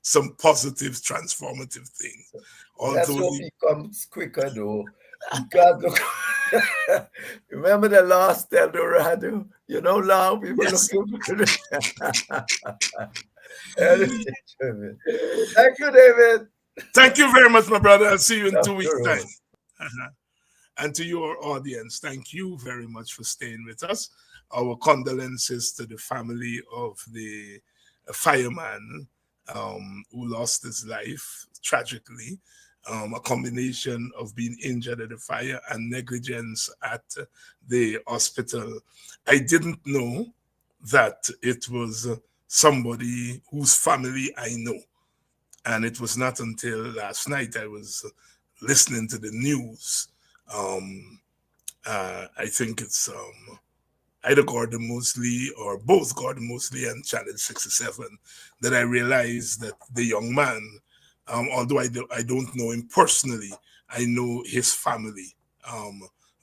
some positive, transformative things. Let's Although hope he comes quicker though. Because look, remember the last Eldorado? You know, now people yes, looking for it. Thank you, David. thank you very much, my brother. I'll see you in 2 weeks' Dr. time. Rose. And to your audience, thank you very much for staying with us. Our condolences to the family of the fireman who lost his life tragically. A combination of being injured at the fire and negligence at the hospital. I didn't know that it was somebody whose family I know. And it was not until last night I was listening to the news. I think it's either Gordon Mosley or both Gordon Mosley and Channel 67 that I realized that the young man, although I don't know him personally, I know his family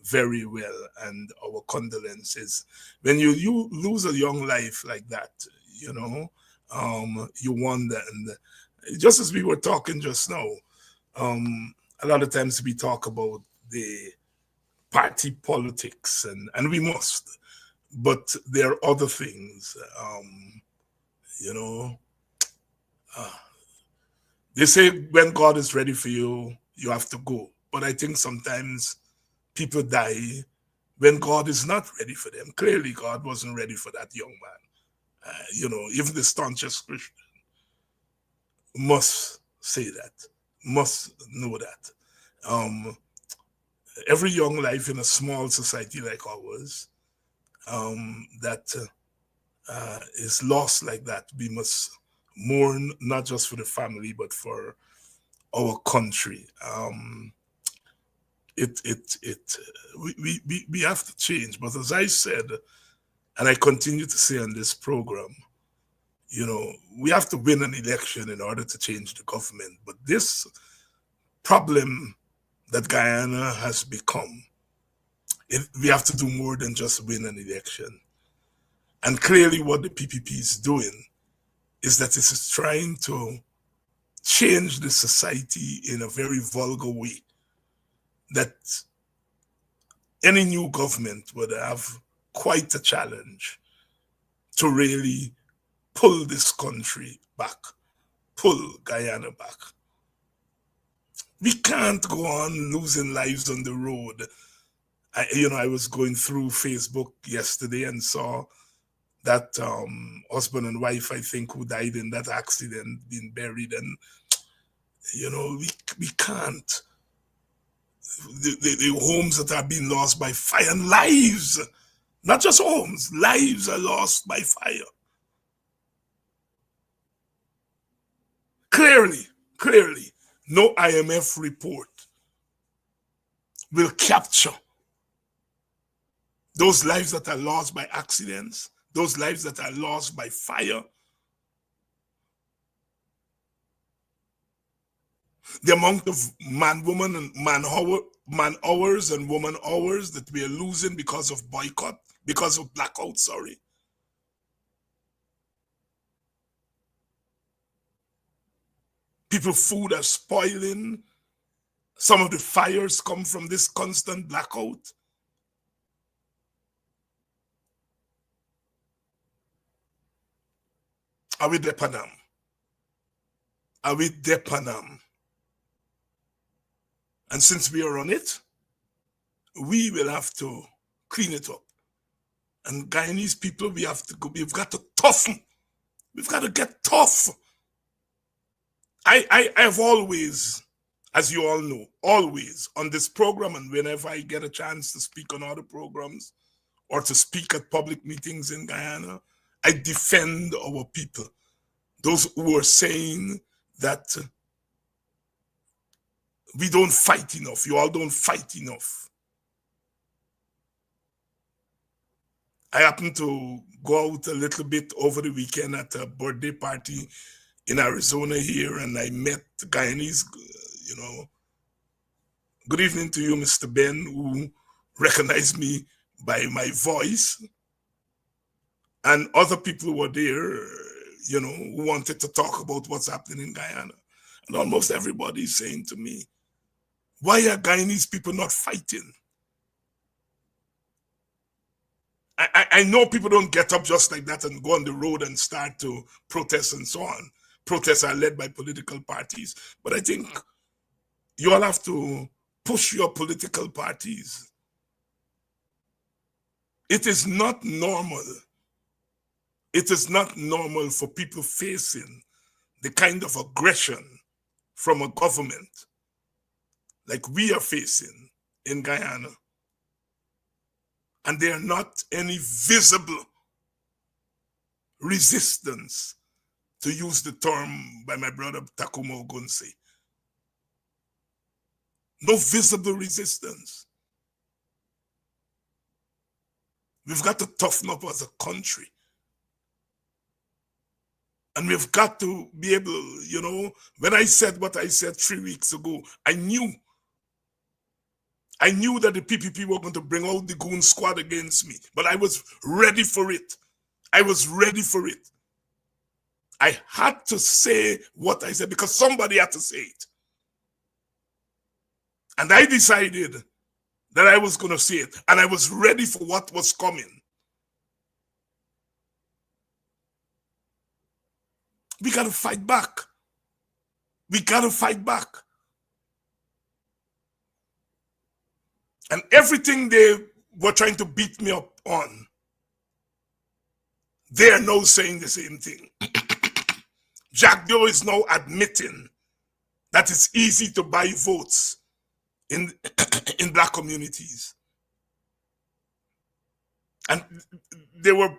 very well, and our condolences. When you lose a young life like that, you know, you wonder. And just as we were talking just now, a lot of times we talk about the party politics, and we must, but there are other things, you know. They say when God is ready for you, you have to go. But I think sometimes people die when God is not ready for them. Clearly, God wasn't ready for that young man. You know, even the staunchest Christian must say that, must know that. Every young life in a small society like ours that is lost like that, we must mourn not just for the family but for our country. We have to change. But as I said, and I continue to say on this program, you know, we have to win an election in order to change the government. But this problem that Guyana has become, we have to do more than just win an election. And clearly what the PPP is doing is that it is trying to change the society in a very vulgar way, that any new government would have quite a challenge to really pull this country back, pull Guyana back. We can't go on losing lives on the road. I was going through Facebook yesterday and saw that husband and wife, I think, who died in that accident, being buried. And, you know, we can't. The homes that are being lost by fire, and lives, not just homes, lives are lost by fire. Clearly, no IMF report will capture those lives that are lost by accidents, those lives that are lost by fire. The amount of man-woman and man-hours and woman hours that we are losing because of boycott, because of blackout, sorry. People, food are spoiling. Some of the fires come from this constant blackout. Are we depanam? Are we depanam? And since we are on it, we will have to clean it up. And Guyanese people, we've got to toughen. We've got to get tough. I have always, as you all know, always on this program, and whenever I get a chance to speak on other programs or to speak at public meetings in Guyana, I defend our people. Those who are saying that we don't fight enough, you all don't fight enough. I happened to go out a little bit over the weekend at a birthday party in Arizona here, and I met Guyanese, you know. Good evening to you, Mr. Ben, who recognized me by my voice. And other people were there, who wanted to talk about what's happening in Guyana. And almost everybody is saying to me, why are Guyanese people not fighting? I know people don't get up just like that and go on the road and start to protest and so on. Protests are led by political parties. But I think you all have to push your political parties. It is not normal. It is not normal for people facing the kind of aggression from a government like we are facing in Guyana. And there are not any visible resistance, to use the term by my brother Takuma Ogunse. No visible resistance. We've got to toughen up as a country. And we've got to be able, when I said what I said 3 weeks ago, I knew that the PPP were going to bring out the goon squad against me, but I was ready for it. I was ready for it. I had to say what I said because somebody had to say it. And I decided that I was going to say it, and I was ready for what was coming. We got to fight back. We got to fight back. And everything they were trying to beat me up on, they are now saying the same thing. Jack Doe is now admitting that it's easy to buy votes in black communities. And they were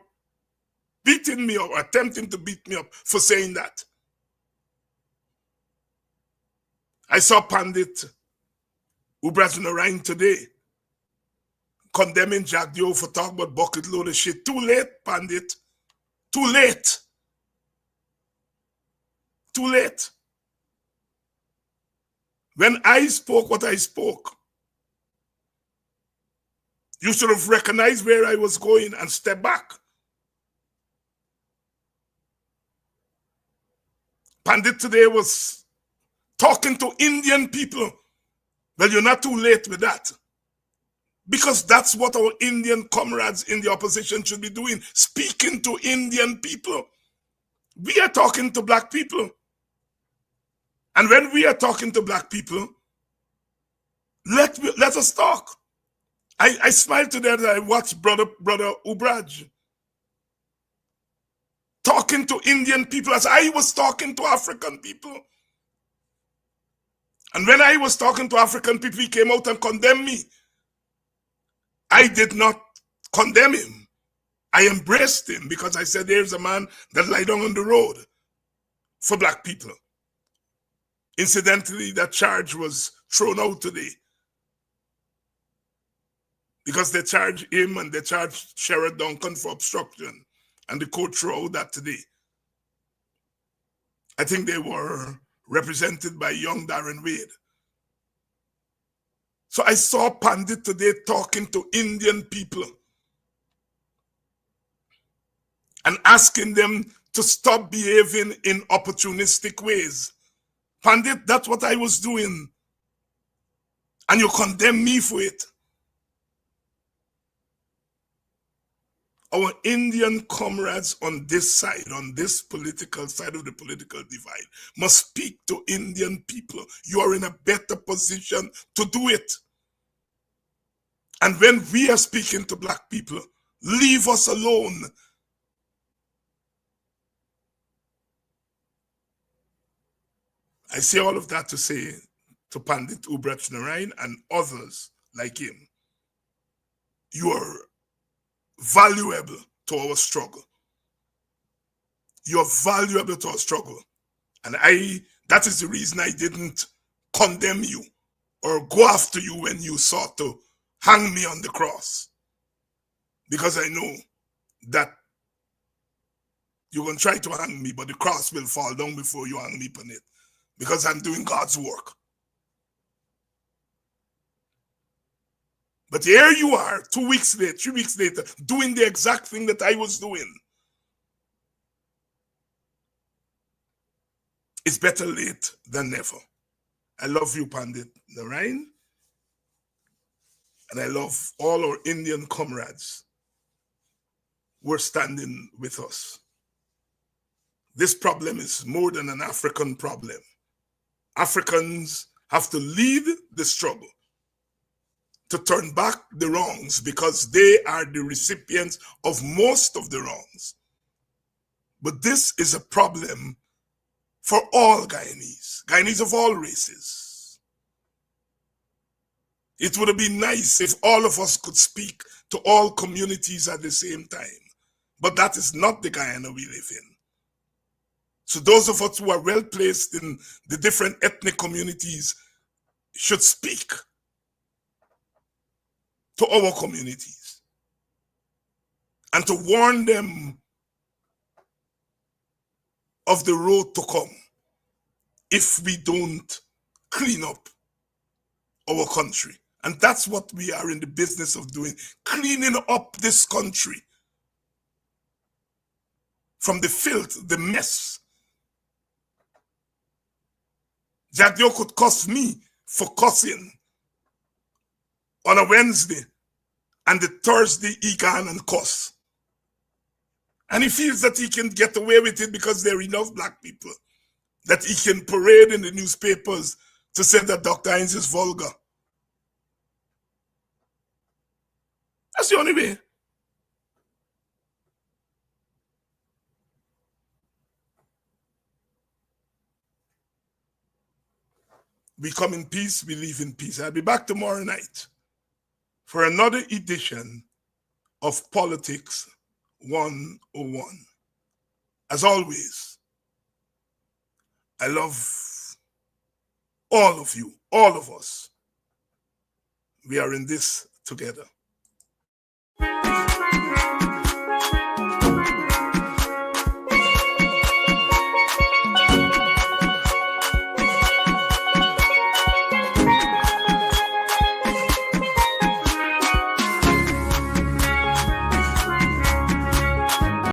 beating me up, attempting to beat me up for saying that. I saw Pandit Ubrajnarine today condemning Jack Doe for talking about bucket load of shit. Too late, Pandit. Too late. Too late. When I spoke what I spoke, you should have recognized where I was going and stepped back. Pandit today was talking to Indian people. Well, you're not too late with that. Because that's what our Indian comrades in the opposition should be doing, speaking to Indian people. We are talking to black people. And when we are talking to black people, let us talk. I smiled today that I watched brother Ubraj talking to Indian people as I was talking to African people. And when I was talking to African people, he came out and condemned me. I did not condemn him. I embraced him because I said, there's a man that lie down on the road for black people. Incidentally, that charge was thrown out today because they charged him and they charged Sherrod Duncan for obstruction, and the court threw out that today. I think they were represented by young Darren Wade. So I saw Pandit today talking to Indian people and asking them to stop behaving in opportunistic ways. Pandit, that's what I was doing. And you condemn me for it. Our Indian comrades on this side, on this political side of the political divide, must speak to Indian people. You are in a better position to do it. And when we are speaking to black people, leave us alone. I say all of that to say to Pandit Ubrajnarine and others like him, you are valuable to our struggle. You are valuable to our struggle. And that is the reason I didn't condemn you or go after you when you sought to hang me on the cross. Because I know that you're going to try to hang me, but the cross will fall down before you hang me on it. Because I'm doing God's work. But here you are, 2 weeks later, 3 weeks later, doing the exact thing that I was doing. It's better late than never. I love you, Pandit Narayan. And I love all our Indian comrades who are standing with us. This problem is more than an African problem. Africans have to lead the struggle to turn back the wrongs because they are the recipients of most of the wrongs. But this is a problem for all Guyanese of all races. It would have been nice if all of us could speak to all communities at the same time, but that is not the Guyana we live in. So those of us who are well placed in the different ethnic communities should speak to our communities and to warn them of the road to come if we don't clean up our country. And that's what we are in the business of doing, cleaning up this country from the filth, the mess. That you could cuss me for cussing on a Wednesday, and the Thursday he can and cuss. And he feels that he can get away with it because there are enough black people that he can parade in the newspapers to say that Dr. Hines is vulgar. That's the only way. We come in peace, we live in peace. I'll be back tomorrow night for another edition of Politics 101. As always, I love all of you, all of us. We are in this together.